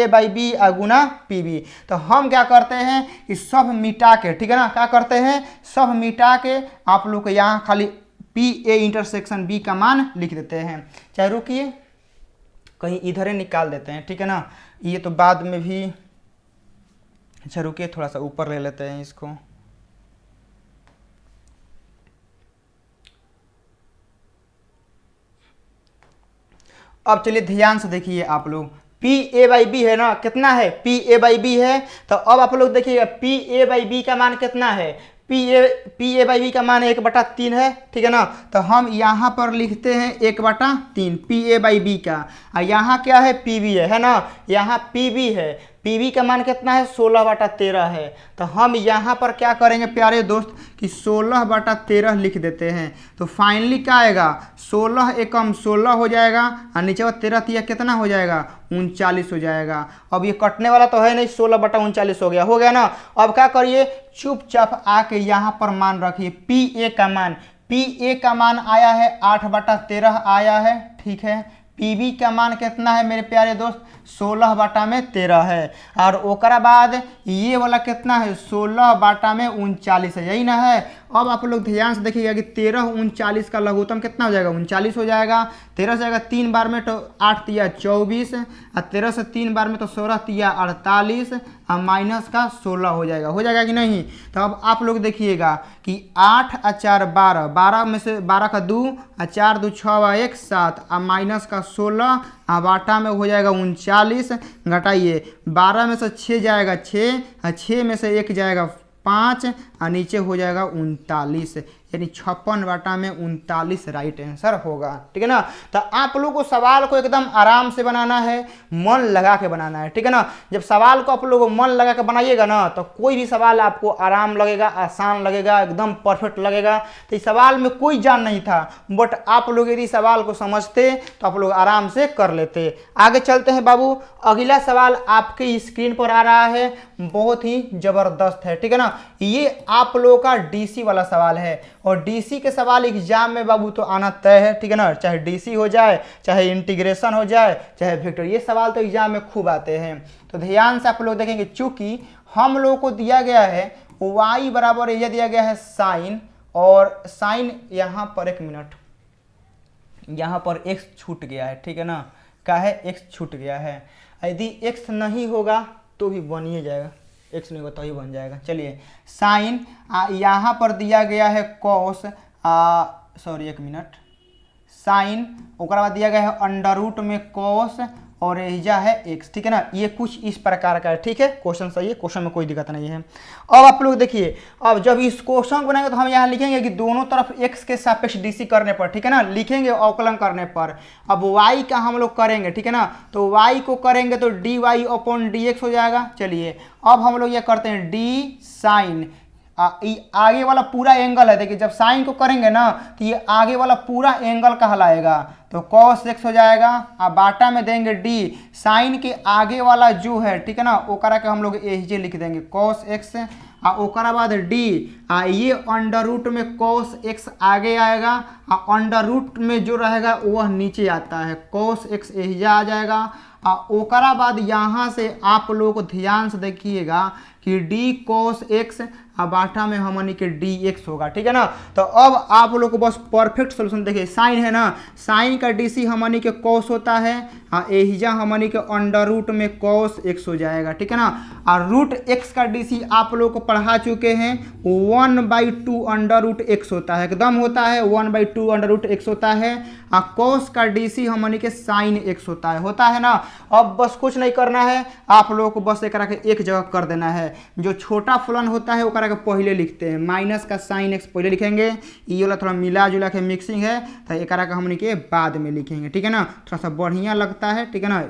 बाई बी गुना पी बी। तो हम क्या करते हैं कि सब मिटा के, ठीक है ना, क्या करते हैं सब मिटा के आप लोग को यहाँ खाली पी ए इंटरसेक्शन बी का मान लिख देते हैं। चाहे रुकिए कहीं इधर ही निकाल देते हैं, ठीक है ना, ये तो बाद में भी। अच्छा रुकिए थोड़ा सा ऊपर ले लेते हैं इसको। अब चलिए ध्यान से देखिए आप लोग, पी ए बाई बी है ना, कितना है पी ए बाई बी है। तो अब आप लोग देखिएगा पी ए बाई बी का मान कितना है, पी ए बाई बी का मान 1/3 है। ठीक है ना, तो हम यहाँ पर लिखते हैं 1/3 पी ए बाई बी का। और यहाँ क्या है पी बी है ना, यहाँ पी बी है, पी बी का मान कितना है 16/13 है। तो हम यहाँ पर क्या करेंगे प्यारे दोस्त कि 16/13 लिख देते हैं। तो फाइनली क्या आएगा 16 एकम 16 हो जाएगा और नीचे 13 तिया कितना हो जाएगा 39 हो जाएगा। अब ये कटने वाला तो है नहीं, 16/39 हो गया ना। अब क्या करिए चुपचाप आके यहाँ पर मान रखिए पी ए का मान, पी ए का मान आया है 8/13 आया है। ठीक है, पी बी का मान कितना है मेरे प्यारे दोस्त 16/13 है। और ओकरा बाद ये वाला कितना है 16/39 है, यही ना है। अब आप लोग ध्यान से देखिएगा कि 13 39 का लघुत्तम कितना हो जाएगा 39 हो जाएगा। 13 से जाएगा 3 बार में तो 8 तिया 24 और 13 से 3 बार में तो 16 तिया 48 और माइनस का 16 हो जाएगा कि नहीं। तो अब आप लोग देखिएगा कि 8 और 4 12, 12 में से 12 का 2 और 4 2 6 और 1 7 और माइनस का 16 और बाटा में हो जाएगा 39। घटाइए 12 में से 6 जाएगा 6 और 6 में से 1 जाएगा 5 और नीचे हो जाएगा 39, यानी 56/39 राइट आंसर होगा। ठीक है ना, तो आप लोगों को सवाल को एकदम आराम से बनाना है, मन लगा के बनाना है। ठीक है ना, जब सवाल को आप लोगों को मन लगा के बनाइएगा ना तो कोई भी सवाल आपको आराम लगेगा, आसान लगेगा, एकदम परफेक्ट लगेगा। तो इस सवाल में कोई जान नहीं था, बट आप लोग यदि सवाल को समझते तो आप लोग आराम से कर लेते। आगे चलते हैं बाबू, अगला सवाल आपके स्क्रीन पर आ रहा है, बहुत ही जबरदस्त है। ठीक है ना, ये आप लोगों का डीसी वाला सवाल है और डीसी के सवाल एग्जाम में बाबू तो आना तय है। ठीक है ना, चाहे डीसी हो जाए, चाहे इंटीग्रेशन हो जाए, चाहे वेक्टर, ये सवाल तो एग्जाम में खूब आते हैं। तो ध्यान से आप लोग देखेंगे, चूंकि हम लोगों को दिया गया है y बराबर ये दिया गया है साइन, और साइन यहाँ पर 1 मिनट, यहाँ पर x छूट गया है। ठीक है ना, क्या है x छूट गया है। यदि x नहीं होगा तो भी बन ही जाएगा, x नहीं होगा तो ही बन जाएगा। चलिए साइन यहाँ पर दिया गया है कॉस, सॉरी 1 मिनट, साइन ओकरा बाद दिया गया है अंडर रूट में कॉस और एजा है x। ठीक है ना, ये कुछ इस प्रकार का है। ठीक है, क्वेश्चन सही है, क्वेश्चन में कोई दिक्कत नहीं है। अब आप लोग देखिए, अब जब इस क्वेश्चन को बनाएंगे तो हम यहाँ लिखेंगे कि दोनों तरफ x के सापेक्ष डीसी करने पर, ठीक है ना, लिखेंगे अवकलन करने पर। अब y का हम लोग करेंगे, ठीक है ना, तो y को करेंगे तो dy/dx हो जाएगा। चलिए अब हम लोग ये करते हैं d साइन आगे वाला पूरा एंगल है। देखिए जब साइन को करेंगे ना तो ये आगे वाला पूरा एंगल कहलाएगा, तो cos x हो जाएगा। अब बाटा में देंगे d, साइन के आगे वाला जो है ठीक है ना ओकरा के हम लोग एहिजे लिख देंगे cos x, ओकरा बाद d, ये अंडर रूट में cos x आगे आएगा, अंडर रूट में जो रहेगा वह नीचे आता है, cos x एहिजा आ जाएगा। ओकरा बाद यहाँ से आप लोग ध्यान से देखिएगा कि d cos x बाटा में हमनी के dx होगा, ठीक है ना। तो अब आप लोग को बस परफेक्ट सोल्यूशन देखिए, साइन है ना, साइन का dc हमनी के cos होता है, एहिजा हमनी के अंडर रूट में cos x हो जाएगा, ठीक है ना। और रूट x का dc आप लोग को पढ़ा चुके हैं, 1/2 अंडर रूट x होता है, एकदम होता है 1/2 अंडर रूट x होता है। cos का dc हमनी के साइन x होता है ना। अब बस कुछ नहीं करना है, आप लोगों को बस एक एक जगह कर देना है। जो छोटा फलन होता है ओकरा के पहले लिखते हैं, माइनस का साइन x पहले लिखेंगे, ये वाला थोड़ा मिला जुला के मिक्सिंग है तो एकरा का हमनी के बाद में लिखेंगे, ठीक है ना, थोड़ा सा बढ़िया लगता है, ठीक है ना।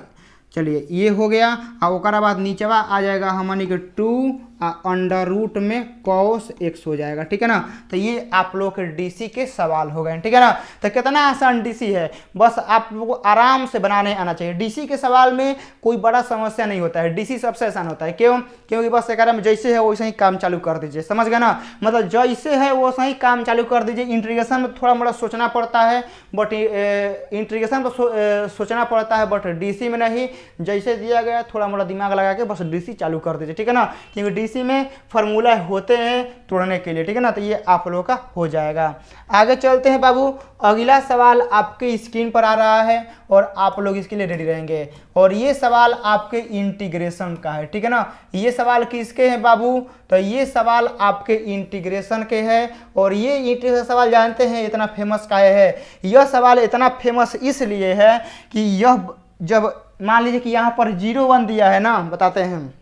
चलिए ये हो गया, और ओकरा बाद नीचवा आ जाएगा हमनी के 2 अंडर रूट में cos x हो जाएगा, ठीक है ना। तो ये आप लोग के डीसी के सवाल हो गए, ठीक है ना। तो कितना आसान डीसी है, बस आप लोगों को आराम से बनाने आना चाहिए। डीसी के सवाल में कोई बड़ा समस्या नहीं होता है, डीसी सबसे आसान होता है। क्यों? क्योंकि बस एक में जैसे है वैसे ही काम चालू कर दीजिए, समझ गए ना, मतलब जैसे है वैसे ही काम चालू कर दीजिए। इंटीग्रेशन में थोड़ा मोड़ा सोचना पड़ता है, बट इंटीग्रेशन में सोचना पड़ता है, बट डीसी में नहीं, जैसे दिया गया थोड़ा मोड़ा दिमाग लगा के बस डीसी चालू कर दीजिए, ठीक है ना। क्योंकि डीसी में फार्मूला होते हैं तोड़ने के लिए, ठीक है ना। तो ये आप लोगों का हो जाएगा। आगे चलते हैं बाबू, अगला सवाल आपके स्क्रीन पर आ रहा है और आप लोग इसके लिए रेडी रहेंगे। और ये सवाल आपके इंटीग्रेशन का है, ठीक है ना। ये सवाल किसके हैं बाबू? तो ये सवाल आपके इंटीग्रेशन के हैं। और ये इंटीग्रेशन सवाल जानते हैं इतना फेमस काहे है? यह सवाल इतना फेमस इसलिए है कि यह जब मान लीजिए कि यहाँ पर 0 1 दिया है ना, बताते हैं,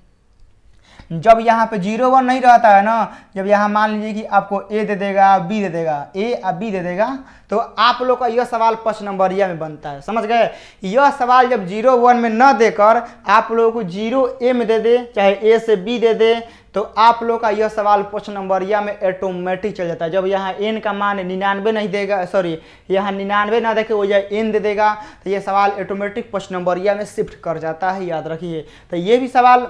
जब यहाँ पे 0 1 नहीं रहता है ना, जब यहाँ मान लीजिए कि आपको ए दे देगा, बी दे देगा, ए और बी दे देगा, तो आप लोग का यह सवाल 5 नंबरिया में बनता है, समझ गए। यह सवाल जब 0 1 में न देकर आप लोगों को 0 ए में दे दे, चाहे ए से बी दे दे, तो आप लोग का यह सवाल 5 नंबरिया में ऑटोमेटिक चल जाता है। जब यहाँ एन का मान 99 नहीं देगा, सॉरी यहाँ 99 ना देखे वो जाए एन दे देगा, तो ये सवाल ऑटोमेटिक 5 नंबरिया में शिफ्ट कर जाता है, याद रखिए। तो ये भी सवाल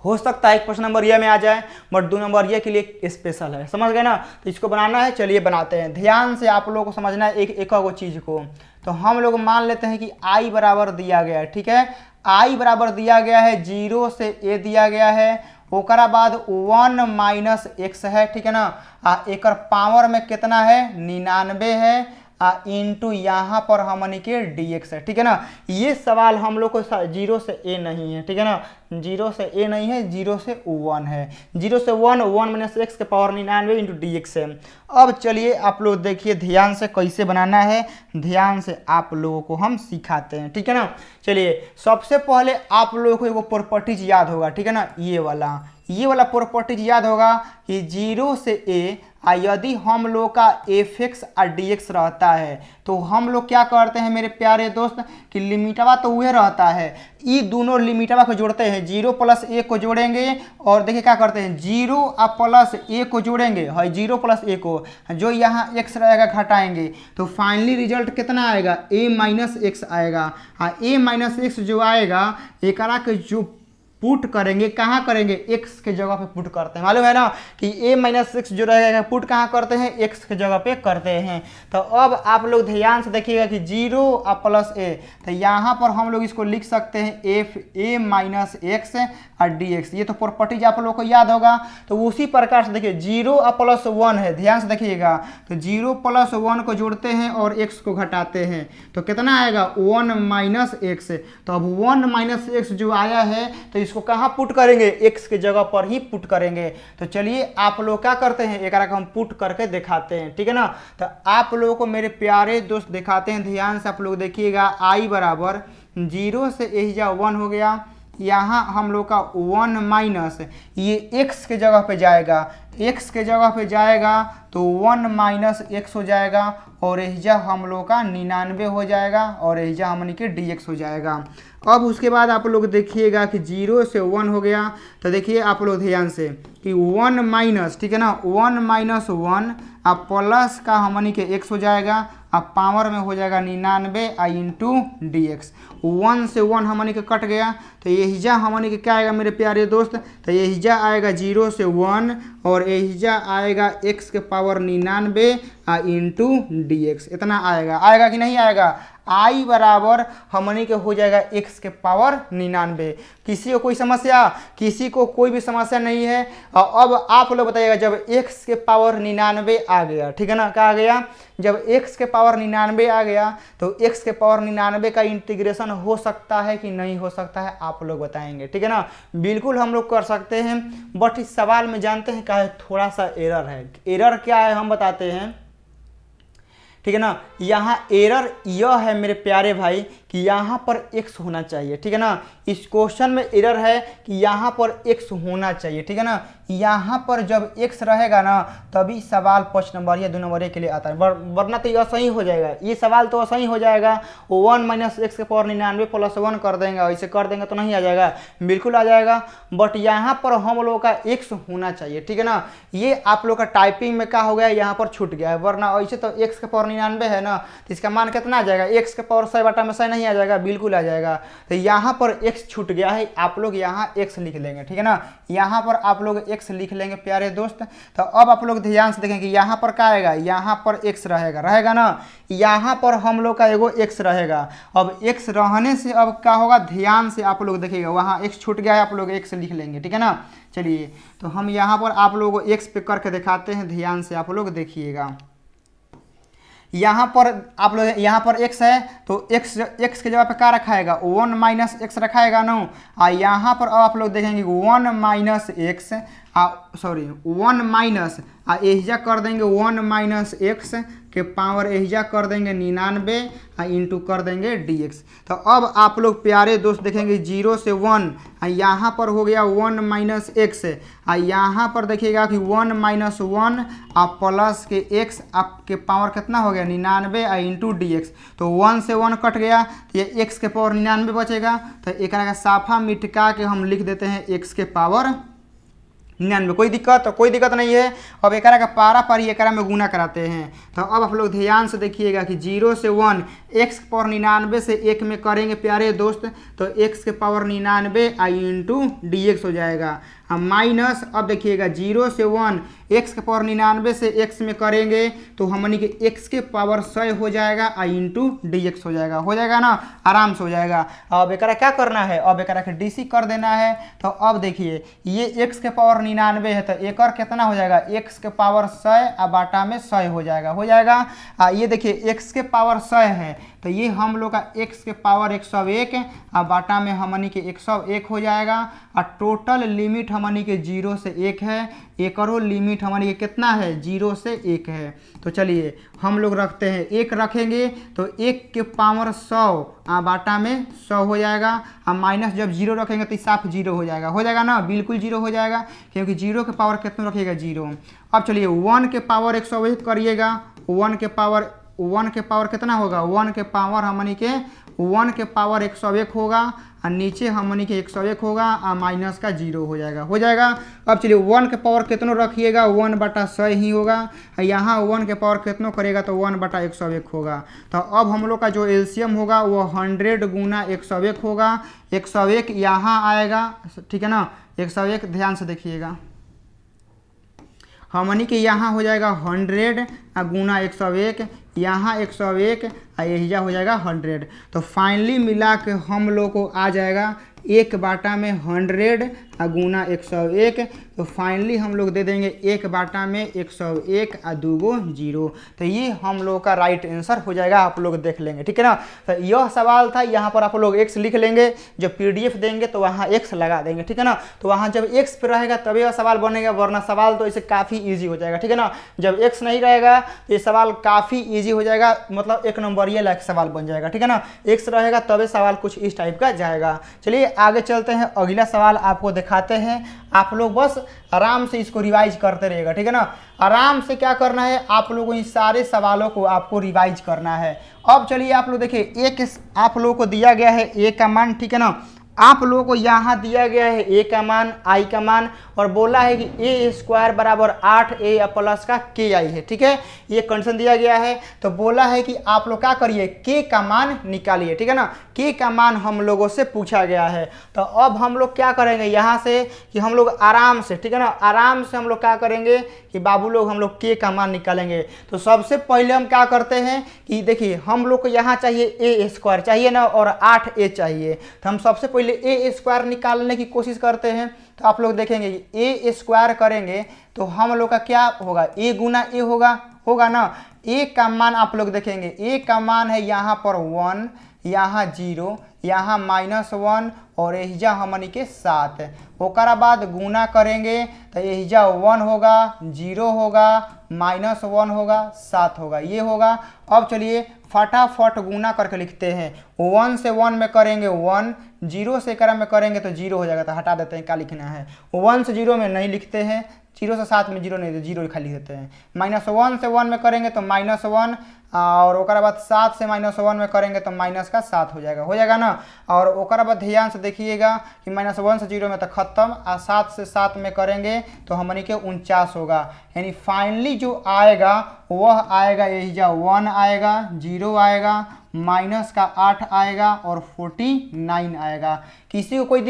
हो सकता है 1 नंबरिया में आ जाए, बट 2 नंबरिया के लिए स्पेशल है, समझ गए ना। तो इसको बनाना है, चलिए बनाते हैं। ध्यान से आप लोगों को समझना है एक चीज़ को। तो हम लोग मान लेते हैं कि आई बराबर दिया गया है, ठीक है। आई बराबर दिया गया है 0 से ए दिया गया है, ओकरा बाद 1 - x है, ठीक है ना। एक पावर में कितना है? 99 है, इंटू यहाँ पर हमनी के dx है, ठीक है ना। ये सवाल हम लोग को 0 से a नहीं है, ठीक है ना, 0 से a नहीं है, 0 से 1 है, 0 से 1 - x के पावर 99 इंटू dx है। अब चलिए आप लोग देखिए ध्यान से कैसे बनाना है, ध्यान से आप लोगों को हम सिखाते हैं, ठीक है ना। चलिए सबसे पहले आप लोगों को एगो प्रॉपर्टीज याद होगा, ठीक है ना, ये वाला प्रॉपर्टीज याद होगा कि 0 से a यदि हम लोग का fx और dx रहता है तो हम लोग क्या करते हैं मेरे प्यारे दोस्त कि लिमिटवा तो वह रहता है, ये दोनों लिमिटवा को जोड़ते हैं, 0 + a को जोड़ेंगे और देखिए क्या करते हैं 0 और +a को जोड़ेंगे, है 0 + a को, जो यहाँ x रहेगा घटाएंगे, तो फाइनली रिजल्ट कितना आएगा? a - x आएगा। हाँ, a - x जो आएगा एकरा के जो पुट करेंगे, कहाँ करेंगे? x के जगह पे पुट करते हैं, मालूम है ना कि a - x जो रहेगा पुट कहाँ करते हैं? x के जगह पे करते हैं। तो अब आप लोग ध्यान से देखिएगा कि 0 और +a, तो यहाँ पर हम लोग इसको लिख सकते हैं a - x और dx। ये तो प्रॉपर्टीज आप लोग को याद होगा। तो उसी प्रकार से देखिए 0 और +1 है, ध्यान से देखिएगा, तो 0 + 1 को जोड़ते हैं और x को घटाते हैं, तो कितना आएगा? 1 - x। तो अब 1 - x जो आया है तो इसको कहाँ पुट करेंगे? x के जगह पर ही पुट करेंगे। तो चलिए आप लोग क्या करते हैं, एक हम पुट करके दिखाते हैं, ठीक है ना। तो आप लोगों को मेरे प्यारे दोस्त दिखाते हैं, ध्यान से आप लोग देखिएगा। आई बराबर 0 से एहिजा 1 हो गया, यहाँ हम लोग का 1 माइनस ये x के जगह पे जाएगा, x के जगह पे जाएगा तो 1 माइनस x हो जाएगा और एहिजा हम लोग का 99 हो जाएगा और एहिजा हमनी के dx हो जाएगा। अब उसके बाद आप लोग देखिएगा कि 0 से 1 हो गया, तो देखिए आप लोग ध्यान से कि 1 माइनस, ठीक है ना, 1 माइनस 1 अब प्लस का हमनी के x हो जाएगा, अब पावर में हो जाएगा 99 इंटू dx। 1 से 1 हमनी के कट गया, तो एहिजा हमनी के क्या आएगा मेरे प्यारे दोस्त, तो एहिजा आएगा 0 से 1 और एहिजा आएगा x के पावर 99 इंटू dx। इतना आएगा कि नहीं आएगा? आई बराबर हमनी के हो जाएगा x के पावर 99। किसी को कोई समस्या, किसी को कोई भी समस्या नहीं है। अब आप लोग बताइएगा जब x के पावर 99 आ गया, ठीक है ना, क्या आ गया, जब x के पावर 99 आ गया तो x के पावर 99 का इंटीग्रेशन हो सकता है कि नहीं हो सकता है, आप लोग बताएंगे, ठीक है ना। बिल्कुल हम लोग कर सकते हैं, बट इस सवाल में जानते हैं क्या है, थोड़ा सा एरर है। एरर क्या है हम बताते हैं, ठीक है ना। यहाँ एरर यह है मेरे प्यारे भाई कि यहाँ पर x होना चाहिए, ठीक है ना। इस क्वेश्चन में एरर है कि यहाँ पर x होना चाहिए, ठीक है ना। यहाँ पर जब x रहेगा ना तभी सवाल 5 नंबर या 2 नंबर के लिए आता है, वरना तो यह सही हो जाएगा, ये सवाल तो सही हो जाएगा। 1 माइनस x के पावर 99 प्लस 1 कर देंगे, ऐसे कर देंगे तो नहीं आ जाएगा, बिल्कुल आ जाएगा। बट यहाँ पर हम लोग का x होना चाहिए, ठीक है ना। ये आप लोग का टाइपिंग में क्या हो गया, यहाँ पर छूट गया है, वरना ऐसे तो x के पावर 99 है ना, तो इसका मान कितना आ जाएगा, x के पावर 100 बटा में 100 नहीं आ जाएगा, बिल्कुल आ जाएगा। तो यहाँ पर x छूट गया है, आप लोग यहाँ x लिख लेंगे, ठीक है ना। यहाँ पर आप लोग x लिख लेंगे प्यारे दोस्त। तो अब आप लोग ध्यान से देखें कि यहाँ पर क्या आएगा, यहाँ पर x रहेगा ना, यहाँ पर हम लोग का एगो x रहेगा। अब x रहने से अब क्या होगा, ध्यान से आप लोग देखिएगा, वहाँ x छूट गया है, आप लोग x लिख लेंगे, ठीक है ना। चलिए तो हम यहाँ पर आप लोगों को x पे करके दिखाते हैं, ध्यान से आप लोग देखिएगा। यहाँ पर आप लोग, यहाँ पर x है तो x के जगह पे क्या रखाएगा, 1 माइनस x रखाएगा ना। यहाँ पर अब आप लोग देखेंगे 1 माइनस x, सॉरी 1 माइनस एहिजा कर देंगे 1 माइनस x के पावर एहिजा कर देंगे 99 इंटू कर देंगे dx। तो अब आप लोग प्यारे दोस्त देखेंगे 0 से 1 यहाँ पर हो गया 1 माइनस x, यहाँ पर देखिएगा कि 1 माइनस 1 प्लस के x आपके पावर कितना हो गया 99 इंटू dx। तो 1 से 1 कट गया, तो ये x के पावर 99 बचेगा। तो एक का साफा मिटका के हम लिख देते हैं x के पावर 99। कोई दिक्कत नहीं है। अब एक का पारा पारी एक में गुना कराते हैं। तो अब आप लोग ध्यान से देखिएगा कि 0 से 1 x के पावर 99 से 1 में करेंगे प्यारे दोस्त, तो x के पावर 99 इंटू dx हो जाएगा। माइनस अब देखिएगा 0 से 1 x के पावर 99 से x में करेंगे तो हमनी के x के पावर 100 हो जाएगा इंटू dx हो जाएगा ना, आराम से हो जाएगा। अब एक क्या करना है, अब एक के dc कर देना है। तो अब देखिए ये x के पावर 99 है, तो एक कितना हो जाएगा, x के पावर 100 बाटा में 100 हो जाएगा। ये देखिए x के पावर 100 है, तो ये हम लोग का x के पावर 101 बाटा में हमनी के 101 हो जाएगा। और टोटल लिमिट हमनी के 0 से 1 है, एकरो लिमिट हमारी के कितना है 0 से 1 है। तो चलिए हम लोग रखते हैं 1 रखेंगे तो 1 के पावर 100 बाटा में 100 हो जाएगा। अब माइनस जब 0 रखेंगे तो साफ 0 हो जाएगा ना, बिल्कुल 0 हो जाएगा, क्योंकि 0 के पावर कितना रखिएगा 0। अब चलिए 1 के पावर 101 करिएगा, 1 के पावर कितना होगा, 1 के पावर हमनी के 1 के पावर 101 होगा और नीचे हमनी के 101 होगा और माइनस का 0 हो जाएगा। अब चलिए 1 के पावर कितनों रखिएगा, 1 बटा 100 ही होगा। यहाँ 1 के पावर कितनों करेगा तो 1 बटा 101 होगा। तो अब हम लोग का जो एलसीएम होगा वो 100 गुना 101 होगा। 101 यहाँ आएगा, ठीक है ना, 101 ध्यान से देखिएगा, हमनी के यहाँ हो जाएगा 100 गुना 101, यहाँ 101 यही हो जाएगा 100। तो फाइनली मिला के हम लोग को आ जाएगा 1 बाटा में 100 गुना 101। तो फाइनली हम लोग दे देंगे 1 बाटा में 101 और 2 0। तो ये हम लोग का राइट आंसर हो जाएगा, आप लोग देख लेंगे, ठीक है ना। तो यह सवाल था, यहाँ पर आप लोग x लिख लेंगे, जब PDF देंगे तो वहाँ x लगा देंगे, ठीक है ना। तो वहाँ जब x पे रहेगा तभी यह सवाल बनेगा, वरना सवाल तो इसे काफ़ी ईजी हो जाएगा, ठीक है ना। जब x नहीं रहेगा तो ये सवाल काफ़ी ईजी हो जाएगा, मतलब 1 नंबर ये लायक सवाल बन जाएगा, ठीक है ना। x रहेगा तभी सवाल कुछ इस टाइप का जाएगा। चलिए आगे चलते हैं, अगला सवाल आपको दिखाते हैं। आप लोग बस आराम से इसको रिवाइज करते रहिएगा, ठीक है ना। आराम से क्या करना है, आप लोगों को इन सारे सवालों को आपको रिवाइज करना है। अब चलिए आप लोग देखिए, एक आप लोगों को दिया गया है ए का मान, ठीक है ना। आप लोगों को यहाँ दिया गया है ए का मान, आई का मान, और बोला है कि ए स्क्वायर बराबर 8a प्लस का के आई है, ठीक है। ये कंडीशन दिया गया है। तो बोला है कि आप लोग क्या करिए, के का मान निकालिए, ठीक है ना। के का मान हम लोगों से पूछा गया है। तो अब हम लोग क्या करेंगे यहाँ से कि हम लोग आराम से, ठीक है ना, आराम से हम लोग क्या करेंगे कि बाबू लोग हम लोग के का मान निकालेंगे। तो सबसे पहले हम क्या करते हैं कि देखिए, हम लोग को यहाँ चाहिए ए स्क्वायर चाहिए ना, और 8a चाहिए। तो हम सबसे पहले ए स्क्वायर निकालने की कोशिश करते हैं। तो आप लोग देखेंगे कि ए स्क्वायर करेंगे तो हम लोग का क्या होगा, ए गुना ए होगा ना। ए का मान आप लोग देखेंगे, ए का मान है यहाँ पर 1, यहाँ 0, यहाँ -1 और एहिजा हमनी के 7। ओकरा बाद गुना करेंगे तो एहिजा 1 होगा, 0 होगा, -1 होगा, 7 होगा, ये होगा। अब चलिए फटाफट गुना करके लिखते हैं। 1 से 1 में करेंगे 1, 0 से एकरा में करेंगे तो 0 हो जाएगा। तो हटा देते हैं, क्या लिखना है, 1 से 0 में नहीं लिखते हैं, 0 से 7 में 0 नहीं, तो 0 खाली देते हैं। -1 से 1 में करेंगे तो -1, और ओकरा बाद 7 से -1 में करेंगे तो -7 हो जाएगा ना। और ओकरा बाद ध्यान से देखिएगा कि -1 से 0 में तो खत्म, और 7 से 7 में करेंगे तो हमनी के 49 होगा। यानी फाइनली जो आएगा वह आएगा, यही जा 1 आएगा, 0 आएगा, -8 आएगा और 49 आएगा। किसी को कोई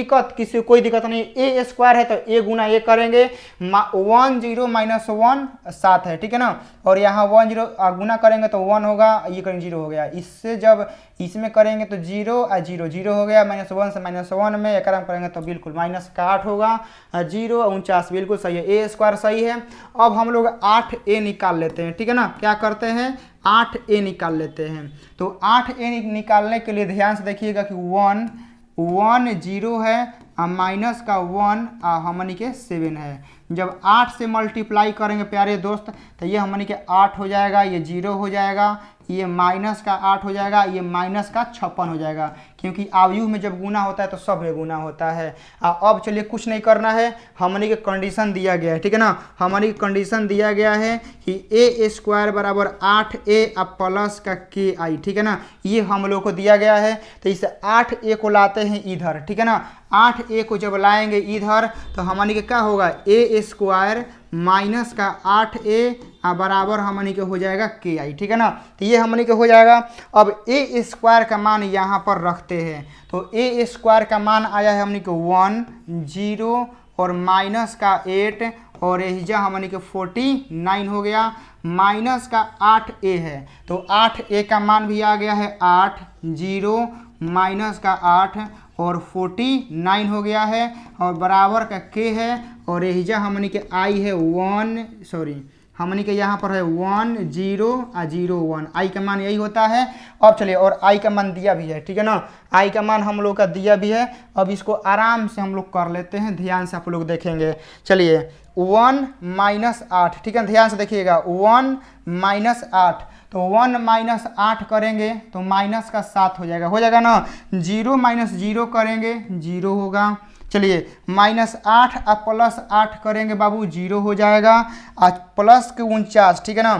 दिक्कत नहीं। ए स्क्वायर है तो ए गुना ए करेंगे, 1 0 -1 7 है, ठीक है ना। और यहाँ 1 0 गुना करेंगे तो 1 होगा, ये करेंगे 0 हो गया। इससे जब इसमें करेंगे तो 0 और 0 0 हो गया। -1 से -1 में एक करेंगे तो बिल्कुल -8 होगा, 0 और 49 बिल्कुल सही है, ए स्क्वायर सही है। अब हम लोग 8a निकाल लेते हैं, ठीक है ना। क्या करते हैं, 8a निकाल लेते हैं। तो 8a निकालने के लिए ध्यान से देखिएगा कि 1 0 है, माइनस का 1 हमनी के 7 है। जब 8 से मल्टीप्लाई करेंगे प्यारे दोस्त तो ये हमनी के 8 हो जाएगा, ये 0 हो जाएगा, ये -8 हो जाएगा, ये -56 हो जाएगा। क्योंकि आयु में जब गुना होता है तो सब में गुना होता है। अब चलिए कुछ नहीं करना है, हमनी के कंडीशन दिया गया है, ठीक है ना। हमारी कंडीशन दिया गया है कि ए स्क्वायर बराबर 8a प्लस का के आई, ठीक है ना। ये हम लोग को दिया गया है। तो इस 8a को लाते हैं इधर, ठीक है ना। 8a को जब लाएंगे इधर तो हमनी के क्या होगा, ए स्क्वायर माइनस का 8a बराबर हमनी के हो जाएगा के आई, ठीक है ना। तो ये हमनी के हो जाएगा। अब ए स्क्वायर का मान यहाँ पर रखते हैं। तो ए स्क्वायर का मान आया है हमनी के 1 0 और माइनस का 8 और एहिजा हमनी के 49 हो गया, माइनस का 8a है। तो 8a का मान भी आ गया है 8 0 माइनस का 8 और 49 हो गया है, और बराबर का के है। और एहिजा हमनी के आई है 1 सॉरी हमनी के यहाँ पर है 1 0 0 1, आई का मान यही होता है। अब चलिए, और आई का मान दिया भी है, ठीक है ना। आई का मान हम लोग का दिया भी है। अब इसको आराम से हम लोग कर लेते हैं, ध्यान से आप लोग देखेंगे। चलिए 1 -8, ठीक है, ध्यान से देखिएगा 1 -8। तो 1 -8 करेंगे तो माइनस का 7 हो जाएगा ना। 0 - 0 करेंगे 0 होगा। चलिए -8 प्लस 8 करेंगे बाबू 0 हो जाएगा। आज प्लस के 49, ठीक है ना,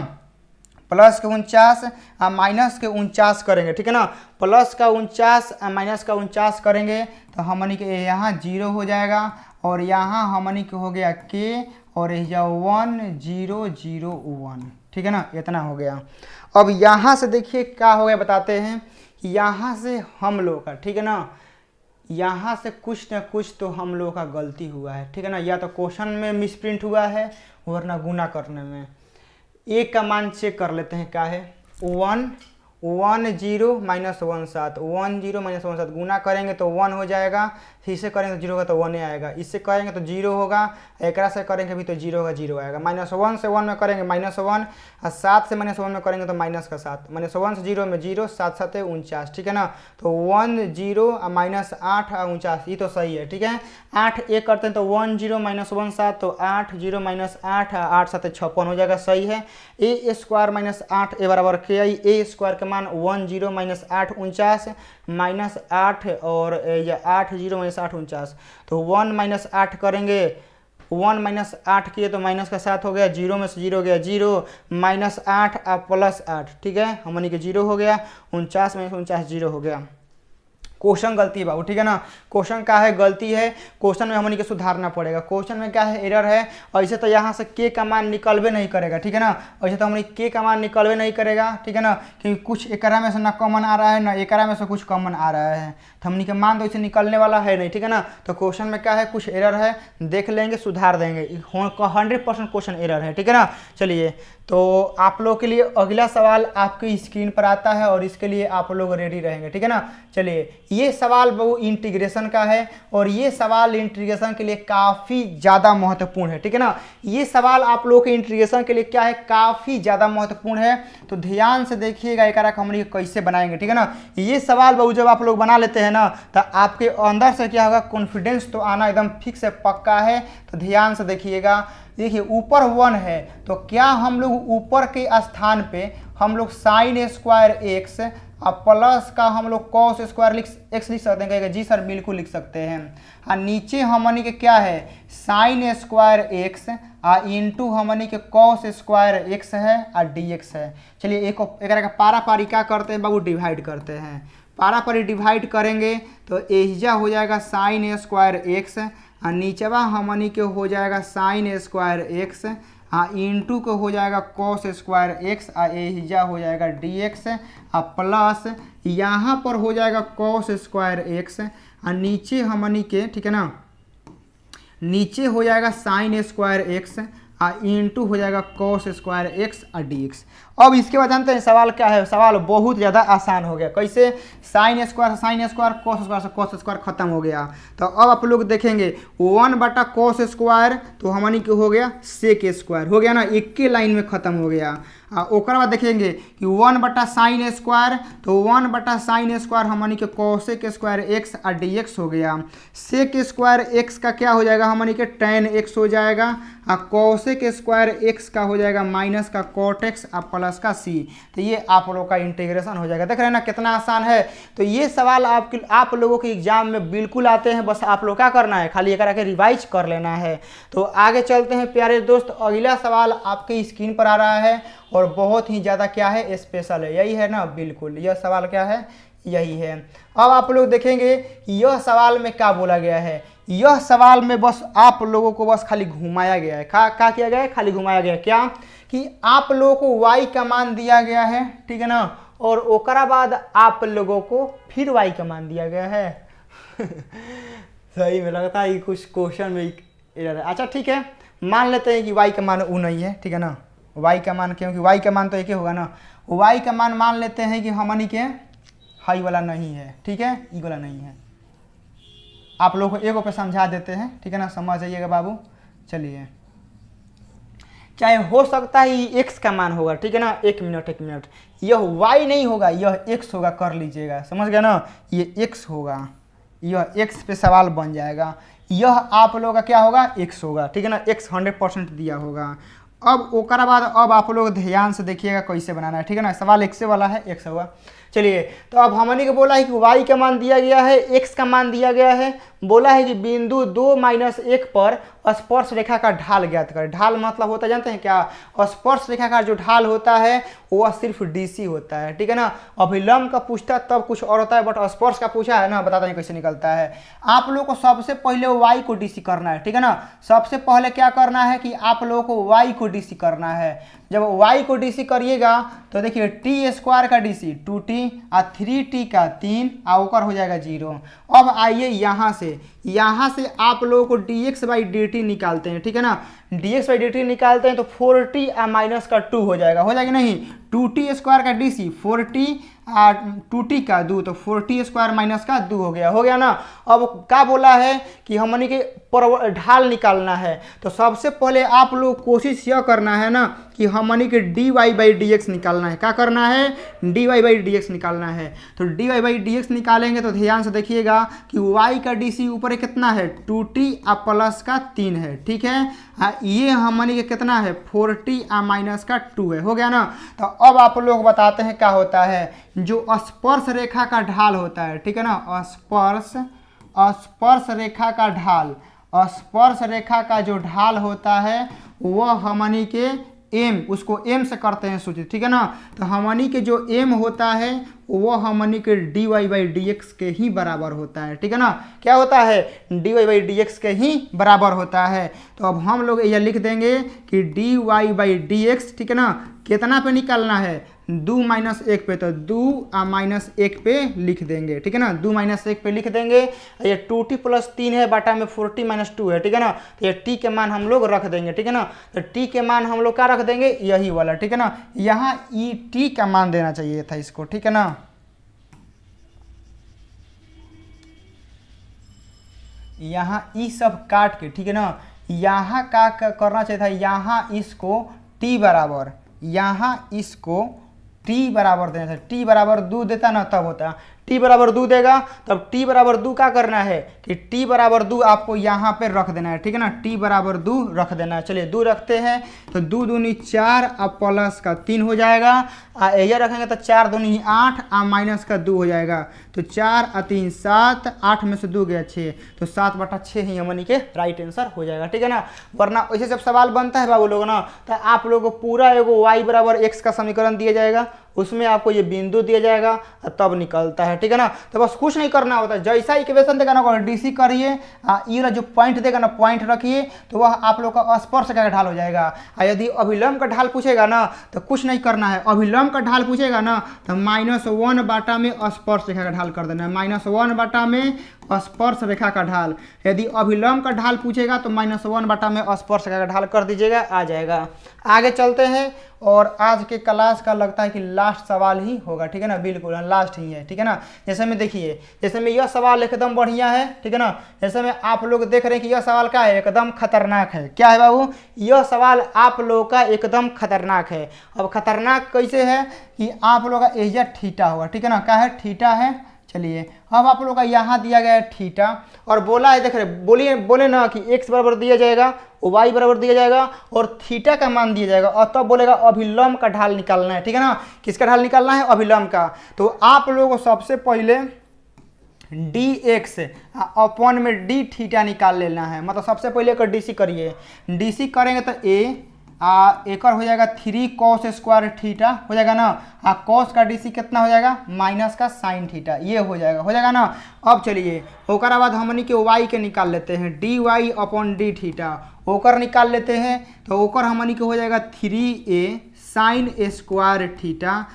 प्लस के 49 माइनस के 49 करेंगे, ठीक है ना। प्लस का 49 माइनस का 49 करेंगे तो हमनी के यहाँ 0 हो जाएगा, और यहाँ हमनी के हो गया के, और यह 1 0 0 1, ठीक है ना। इतना हो गया। अब यहाँ से देखिए क्या हो गया, बताते हैं कि यहाँ से हम लोग का, ठीक है ना, यहाँ से कुछ ना कुछ तो हम लोग का गलती हुआ है, ठीक है ना। या तो क्वेश्चन में मिसप्रिंट हुआ है, वरना गुना करने में। ए का मान चेक कर लेते हैं क्या है, 1 0 -1 7, 1 0 -1 7 गुना करेंगे तो 1 हो जाएगा। इसे करेंगे तो 0 होगा तो 1 आएगा, इससे करेंगे तो 0 होगा, एक से करेंगे भी तो 0 होगा, 0 आएगा। -1 से 1 में करेंगे -1, और 7 से -1 में करेंगे तो माइनस का 7, -1 से 0 में 0, 7 7 49, ठीक है ना। तो 1 0 -8 49, ये तो सही है, ठीक है। 8 1 करते हैं तो 1 0 -1 7, तो 8 0 -8 8 7 56 हो जाएगा, सही है। ए स्क्वायर -8 ए बराबर के आई, ए स्क्वायर का मान 1 0 माइनस 8 49 माइनस 8 और 8 0 माइनस 8 49, तो 1 माइनस 8 करेंगे, 1 माइनस 8 किए तो माइनस का 7 हो गया, 0 में से 0 गया 0, माइनस 8 प्लस 8, ठीक है, हमनी के 0 हो गया, 49 माइनस 49 0 हो गया। क्वेश्चन गलती है बाबू, ठीक है ना, क्वेश्चन का है गलती है, क्वेश्चन में हमनी के सुधारना पड़ेगा। क्वेश्चन में क्या है, एरर है। ऐसे तो यहाँ से के का मान निकलबे नहीं करेगा, ठीक है ना, ऐसे तो हमनी के का मान निकलबे नहीं करेगा, ठीक है ना, क्योंकि कुछ एकरा में से ना कॉमन आ रहा है ना एकरा में से कुछ कॉमन आ रहा है, तो हमनी के मान तो इसे निकलने वाला है नहीं, ठीक है ना। तो क्वेश्चन में क्या है, कुछ एरर है, देख लेंगे सुधार देंगे, 100% क्वेश्चन एरर है, ठीक है ना। चलिए, तो आप लोग के लिए अगला सवाल आपकी स्क्रीन पर आता है और इसके लिए आप लोग रेडी रहेंगे, ठीक है ना। चलिए, ये सवाल वो इंटीग्रेशन का है और ये सवाल इंटीग्रेशन के लिए काफ़ी ज़्यादा महत्वपूर्ण है, ठीक है ना। ये सवाल आप लोग के इंटीग्रेशन के लिए क्या है, काफ़ी ज़्यादा महत्वपूर्ण है, तो ध्यान से देखिएगा एक हम लोग कैसे बनाएंगे, ठीक है ना। ये सवाल बहु जब आप लोग बना लेते हैं ना, तो आपके अंदर से क्या होगा, कॉन्फिडेंस तो आना एकदम फिक्स है, पक्का है। तो ध्यान से देखिएगा, देखिए ऊपर 1 है, तो क्या हम लोग ऊपर के स्थान पे हम लोग साइन स्क्वायर एक्स और प्लस का हम लोग कॉस स्क्वायर एक्स लिख सकते हैं, कहेगा जी सर बिल्कुल लिख सकते हैं। और नीचे हमनी के क्या है, साइन स्क्वायर एक्स और इंटू हमनी के कॉस स्क्वायर एक्स है और डी एक्स है। चलिए एक का पारा पारी क्या करते हैं बाबू, डिवाइड करते हैं, पारा पारी डिवाइड करेंगे तो एहिजा हो जाएगा साइन स्क्वायर एक्स और नीचवा हमनी के हो जाएगा साइन स्क्वायर एक्स, हाँ इंटू को हो जाएगा कॉस स्क्वायर एक्स और एहिजा हो जाएगा डी एक्स और प्लस यहाँ पर हो जाएगा कॉस स्क्वायर एक्स और नीचे हमनी के, ठीक है ना, नीचे हो जाएगा साइन स्क्वायर एक्स और इंटू हो जाएगा कॉस स्क्वायर एक्स और डी एक्स। अब इसके बाद जानते हैं सवाल क्या है, सवाल बहुत ज़्यादा आसान हो गया। कैसे, साइन स्क्वायर कॉस स्क्वायर खत्म हो गया। तो अब आप लोग देखेंगे 1 बटा कॉस स्क्वायर तो हमनी के हो गया सेक स्क्वायर, हो गया ना, एक के लाइन में खत्म हो गया। ओकर बाद देखेंगे कि 1 बटा साइन स्क्वायर तो 1 बटा साइन स्क्वायर हमनी के कॉसेक स्क्वायर एक्स और डी एक्स हो गया। सेक स्क्वायर एक्स का क्या हो जाएगा, हमनी के टेन एक्स हो जाएगा और कॉसेक स्क्वायर एक्स का हो जाएगा माइनस का कॉट एक्स और प्लस का सी। तो ये आप लोगों का इंटीग्रेशन हो जाएगा। देख रहे हैं ना कितना आसान है। तो ये सवाल आप लोगों के एग्जाम में बिल्कुल आते हैं, बस आप लोग क्या करना है, खाली एक करके रिवाइज कर लेना है। तो आगे चलते हैं प्यारे दोस्त, अगला सवाल आपके स्क्रीन पर आ रहा है और बहुत ही ज़्यादा क्या है, स्पेशल है, यही है ना, बिल्कुल यह सवाल क्या है, यही है। अब आप लोग देखेंगे कि यह सवाल में क्या बोला गया है, यह सवाल में बस आप लोगों को बस खाली घुमाया गया है। क्या किया गया है, खाली घुमाया गया है, क्या कि आप लोगों को y का मान दिया गया है, ठीक है ना, और ओकरा बाद आप लोगों को फिर y का मान दिया गया है। सही में लगता है कि कुछ क्वेश्चन में एरर है। अच्छा ठीक है, मान लेते हैं कि y का मान वो नहीं है, ठीक है ना, y का मान, क्योंकि y का मान तो एक ही होगा ना, y का मान लेते हैं कि हमनी के हाई वाला नहीं है, ठीक है, ई वाला नहीं है। आप लोगों को एगो पे समझा देते हैं, ठीक है ना, समझ जाइएगा बाबू। चलिए, चाहे हो सकता है ये x का मान होगा, ठीक है ना, एक मिनट, यह y नहीं होगा, यह x होगा, कर लीजिएगा, समझ गया ना, ये x होगा, यह x पे सवाल बन जाएगा, यह आप लोगों का क्या होगा, x होगा, ठीक है ना, x 100% दिया होगा। अब ओकरा बाद अब आप लोग ध्यान से देखिएगा कैसे बनाना है, ठीक है ना, सवाल x वाला है, x होगा। चलिए, तो अब हमने को बोला है कि y का मान दिया गया है, x का मान दिया गया है, बोला है कि बिंदु 2 - 1 पर स्पर्श रेखा का ढाल ज्ञात करें। ढाल मतलब होता है जानते हैं क्या, स्पर्श रेखा का जो ढाल होता है वह सिर्फ DC होता है, ठीक है ना। अभिलंब का पूछता तब कुछ और होता है, बट स्पर्श का पूछा है ना, बताता नहीं कैसे निकलता है। आप लोगों को सबसे पहले y को DC करना है, ठीक है ना, सबसे पहले क्या करना है कि आप लोगों को y को DC करना है। जब y को DC करिएगा तो देखिए t स्क्वायर का DC 2t और 3t का 3 और ऊपर हो जाएगा 0। अब आइए यहाँ से आप लोगों को dx/dt निकालते हैं, ठीक है ना, dx/dt निकालते हैं तो 4t और माइनस का 2 हो जाएगा नहीं, 2t स्क्वायर का DC 4t 2t का 2, तो 4t स्क्वायर माइनस का 2 हो गया ना। अब क्या बोला है कि हमनी के ढाल निकालना है, तो सबसे पहले आप लोग कोशिश यह करना है ना कि हमनी के dy/dx निकालना है। क्या करना है? dy/dx निकालना है। तो dy/dx निकालेंगे तो ध्यान से देखिएगा कि y का dc ऊपर कितना है 2t प्लस का 3 है, ठीक है। ये हमनी के कितना है 4t माइनस का 2 है, हो गया ना। तो अब आप लोग बताते हैं क्या होता है, जो स्पर्श रेखा का ढाल होता है, ठीक है ना, स्पर्श रेखा का ढाल, स्पर्श रेखा का जो ढाल होता है वह हमनी के m, उसको m से करते हैं सूचित, ठीक है ना। तो हमनी के जो m होता है वो हमनी के dy/dx के ही बराबर होता है, ठीक है ना। क्या होता है? dy/dx के ही बराबर होता है। तो अब हम लोग यह लिख देंगे कि dy/dx, ठीक है ना, कितना पे निकालना है 2 माइनस 1 पे, तो 2 माइनस 1 पे लिख देंगे, ठीक है ना। 2 माइनस 1 पे लिख देंगे। ये 2t प्लस 3 है बाटा में 4t माइनस 2 है, ठीक है ना। तो ये t के मान हम लोग रख देंगे, ठीक है ना। तो t के मान हम लोग क्या रख देंगे? यही वाला, ठीक है ना। यहाँ t का मान देना चाहिए था इसको, ठीक है ना। यहाँ ई सब काट के, ठीक है ना, यहाँ क्या करना चाहिए था, यहाँ इसको t बराबर, यहाँ इसको t बराबर देना था। t बराबर 2 देता ना तब होता, t बराबर 2 देगा तब t बराबर 2 क्या करना है कि t बराबर 2 आपको यहाँ पे रख देना है, ठीक है ना। t बराबर 2 रख देना है। चलिए 2 रखते हैं तो 2 दूनी 4 प्लस का 3 हो जाएगा। यह रखेंगे तो 4 दूनी 8 माइनस का 2 हो जाएगा। तो 4 3 7, 8 में से 2 गया 6, तो 7/6 ही हमनी के राइट आंसर हो जाएगा, ठीक है ना। वरना ऐसे जब सवाल बनता है बाबू लोग ना, तो आप लोगों को पूरा एगो y बराबर x का समीकरण दिया जाएगा, उसमें आपको ये बिंदु दिया जाएगा तब निकलता है, ठीक है ना। तो बस कुछ नहीं करना होता, जैसा इक्वेशन देगा ना डीसी करिए, ये जो पॉइंट देगा ना पॉइंट रखिए, तो वह आप लोग का स्पर्श का ढाल हो जाएगा। यदि अभिलंब का ढाल पूछेगा ना तो कुछ नहीं करना है, अभिलंब का ढाल पूछेगा ना तो -1 बाटा में स्पर्श रेखा का ढाल कर देना है, -1 बाटा में स्पर्श रेखा का ढाल। यदि अभिलंब का ढाल पूछेगा तो -1 बाटा में स्पर्श रेखा का ढाल कर दीजिएगा, आ जाएगा। आगे चलते हैं, और आज के क्लास का लगता है कि लास्ट सवाल ही होगा, ठीक है ना, बिल्कुल लास्ट ही है, ठीक है ना। जैसे में देखिए, जैसे में यह सवाल एकदम बढ़िया है, ठीक है ना। जैसे में आप लोग देख रहे हैं कि यह सवाल क्या है, एकदम खतरनाक है। क्या है बाबू? यह सवाल आप लोग का एकदम खतरनाक है। अब खतरनाक कैसे है कि आप लोग का एरिया थीटा होगा, ठीक है ना। क्या है? थीटा है। चलिए अब आप लोग का यहाँ दिया गया है थीटा, और बोला है, देख रहे बोले ना कि x बराबर दिया जाएगा, y बराबर दिया जाएगा और थीटा का मान दिया जाएगा, और तब बोलेगा अभिलंब का ढाल निकालना है, ठीक है ना। किसका ढाल निकालना है? अभिलंब का। तो आप लोगों को सबसे पहले dx अपॉन में d थीटा निकाल लेना है। मतलब सबसे पहले एक डीसी करिए, डीसी करेंगे तो एक हो जाएगा 3 cos स्क्वायर थीटा हो जाएगा ना। cos का डीसी कितना हो जाएगा? माइनस का साइन थीटा, ये हो जाएगा ना। अब चलिए ओकर बाद हमनी के y के निकाल लेते हैं, dy अपॉन डी थीटा ओकर निकाल लेते हैं। तो ओकर हमनी के हो जाएगा 3a sine square theta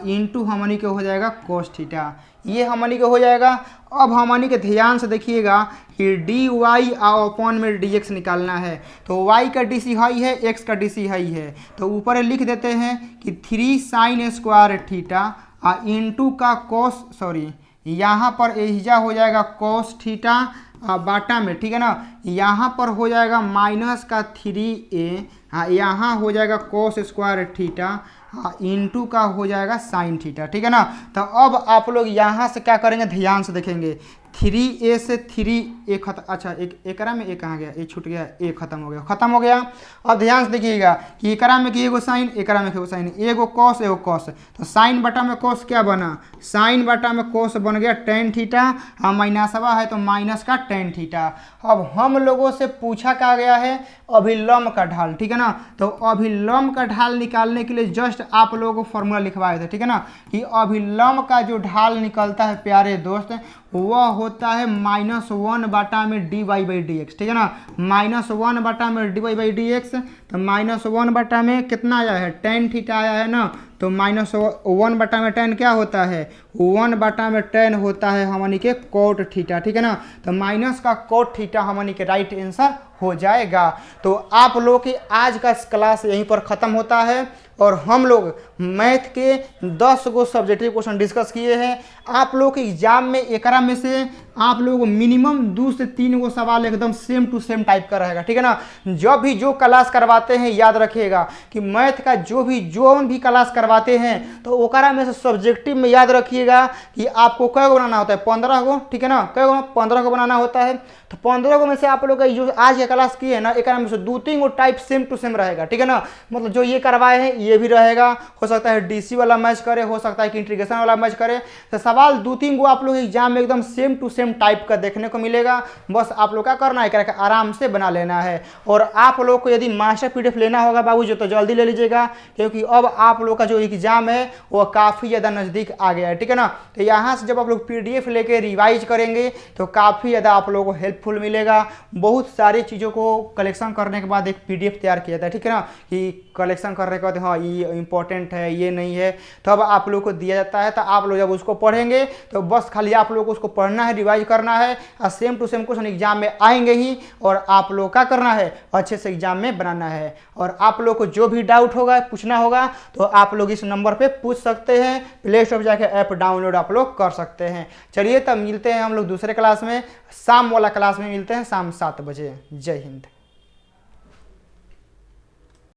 into हमनी के हो जाएगा cos थीटा, ये हमनी के हो जाएगा। अब हमनी के ध्यान से देखिएगा कि dy अपॉन में dx निकालना है। तो y का डीसी हाई है, x का डीसी हाई है, तो ऊपर लिख देते हैं कि 3 साइन स्क्वायर थीटा इंटू का कोस, सॉरी यहाँ पर एहिजा हो जाएगा cos थीटा बाटा में, ठीक है ना। यहाँ पर हो जाएगा माइनस का 3a, यहाँ हो जाएगा cos स्क्वायर थीटा इंटू का हो जाएगा साइन थीटा, ठीक है ना। तो अब आप लोग यहाँ से क्या करेंगे, ध्यान से देखेंगे, 3a से 3a खत्म, अच्छा एकरा में एक कहाँ गया, ये छूट गया, ए खत्म हो गया। अब ध्यान से देखिएगा कि एकरा में कि एगो साइन, एकरा में एगो साइन, एगो कॉस एगो कॉस, तो साइन बटा में कॉस क्या बना, साइन बटा में कॉस बन गया टेन थीटा, माइनसवा है तो माइनस का टेन थीटा। अब हम लोगों से पूछा क्या गया है, अभिलंब का ढाल, ठीक है ना। तो अभिलंब का ढाल निकालने के लिए जस्ट आप लोगों को फॉर्मूला लिखवाए थे, ठीक है ना, कि अभिलंब का जो ढाल निकलता है प्यारे दोस्त वह होता है -1 बाटा में dy/dx, ठीक है ना। -1 बाटा में dy/dx, तो -1 बाटा में कितना आया है, टेन थीटा आया है ना। तो -1 बटा में 10 क्या होता है, 1 बटा में 10 होता है हमनी के कोट थीटा, ठीक है ना। तो माइनस का कोट थीटा हमनी के राइट आंसर हो जाएगा। तो आप लोग की आज का क्लास यहीं पर ख़त्म होता है और हम लोग मैथ के 10 गो सब्जेक्टिव क्वेश्चन डिस्कस किए हैं। आप लोग के एग्जाम में एकरा में से आप लोग मिनिमम 2 से 3 गो सवाल एकदम सेम टू सेम टाइप का रहेगा, ठीक है ना। जब भी जो क्लास करवाते हैं याद रखिएगा कि मैथ का जो भी क्लास करवाते हैं तो ओकरा में से सब्जेक्टिव में याद रखिएगा कि आपको कै गो बनाना होता है, 15 गो, ठीक है ना। कै गो? 15 गो बनाना होता है। तो 15 गो में से आप लोग का जो आज के क्लास किए है ना, एक में से 2-3 गो टाइप सेम टू सेम रहेगा, ठीक है ना। मतलब जो ये करवाए हैं ये भी रहेगा, हो सकता है डीसी वाला मैच करे, हो सकता है कि इंटीग्रेशन वाला मैच करे। तो सवाल 2-3 गो आप लोग एग्जाम में एकदम सेम टू सेम टाइप का देखने को मिलेगा। बस आप लोग क्या करना है, करके आराम से बना लेना है। और आप लोग को यदि मास्टर पीडीएफ लेना होगा बाबू जो, तो जल्दी ले लीजिएगा, क्योंकि अब आप लोग का जो एग्जाम है वो काफ़ी ज़्यादा नज़दीक आ गया है, ठीक है ना। तो यहाँ से जब आप लोग पीडीएफ लेके रिवाइज करेंगे तो काफ़ी ज़्यादा आप लोगों को हेल्पफुल मिलेगा। बहुत सारी चीज़ों को कलेक्शन करने के बाद एक पीडीएफ तैयार किया जाता है, ठीक है ना, कि कलेक्शन करने के बाद हाँ ये इंपॉर्टेंट है ये नहीं है, तब आप लोग को दिया जाता है। तो आप लोग जब उसको पढ़ेंगे तो बस खाली आप लोग को उसको पढ़ना है, रिवाइज करना है और same to same question exam में आएंगे ही। और आप लोग क्या करना है, अच्छे से एग्जाम में बनाना है। और आप लोग को जो भी डाउट होगा पूछना होगा तो आप लोग इस नंबर पे पूछ सकते हैं। प्ले स्टोर पर जाके ऐप डाउनलोड आप लोग कर सकते हैं। चलिए तब मिलते हैं हम लोग दूसरे क्लास में, शाम वाला क्लास में मिलते हैं शाम 7 बजे। जय हिंद।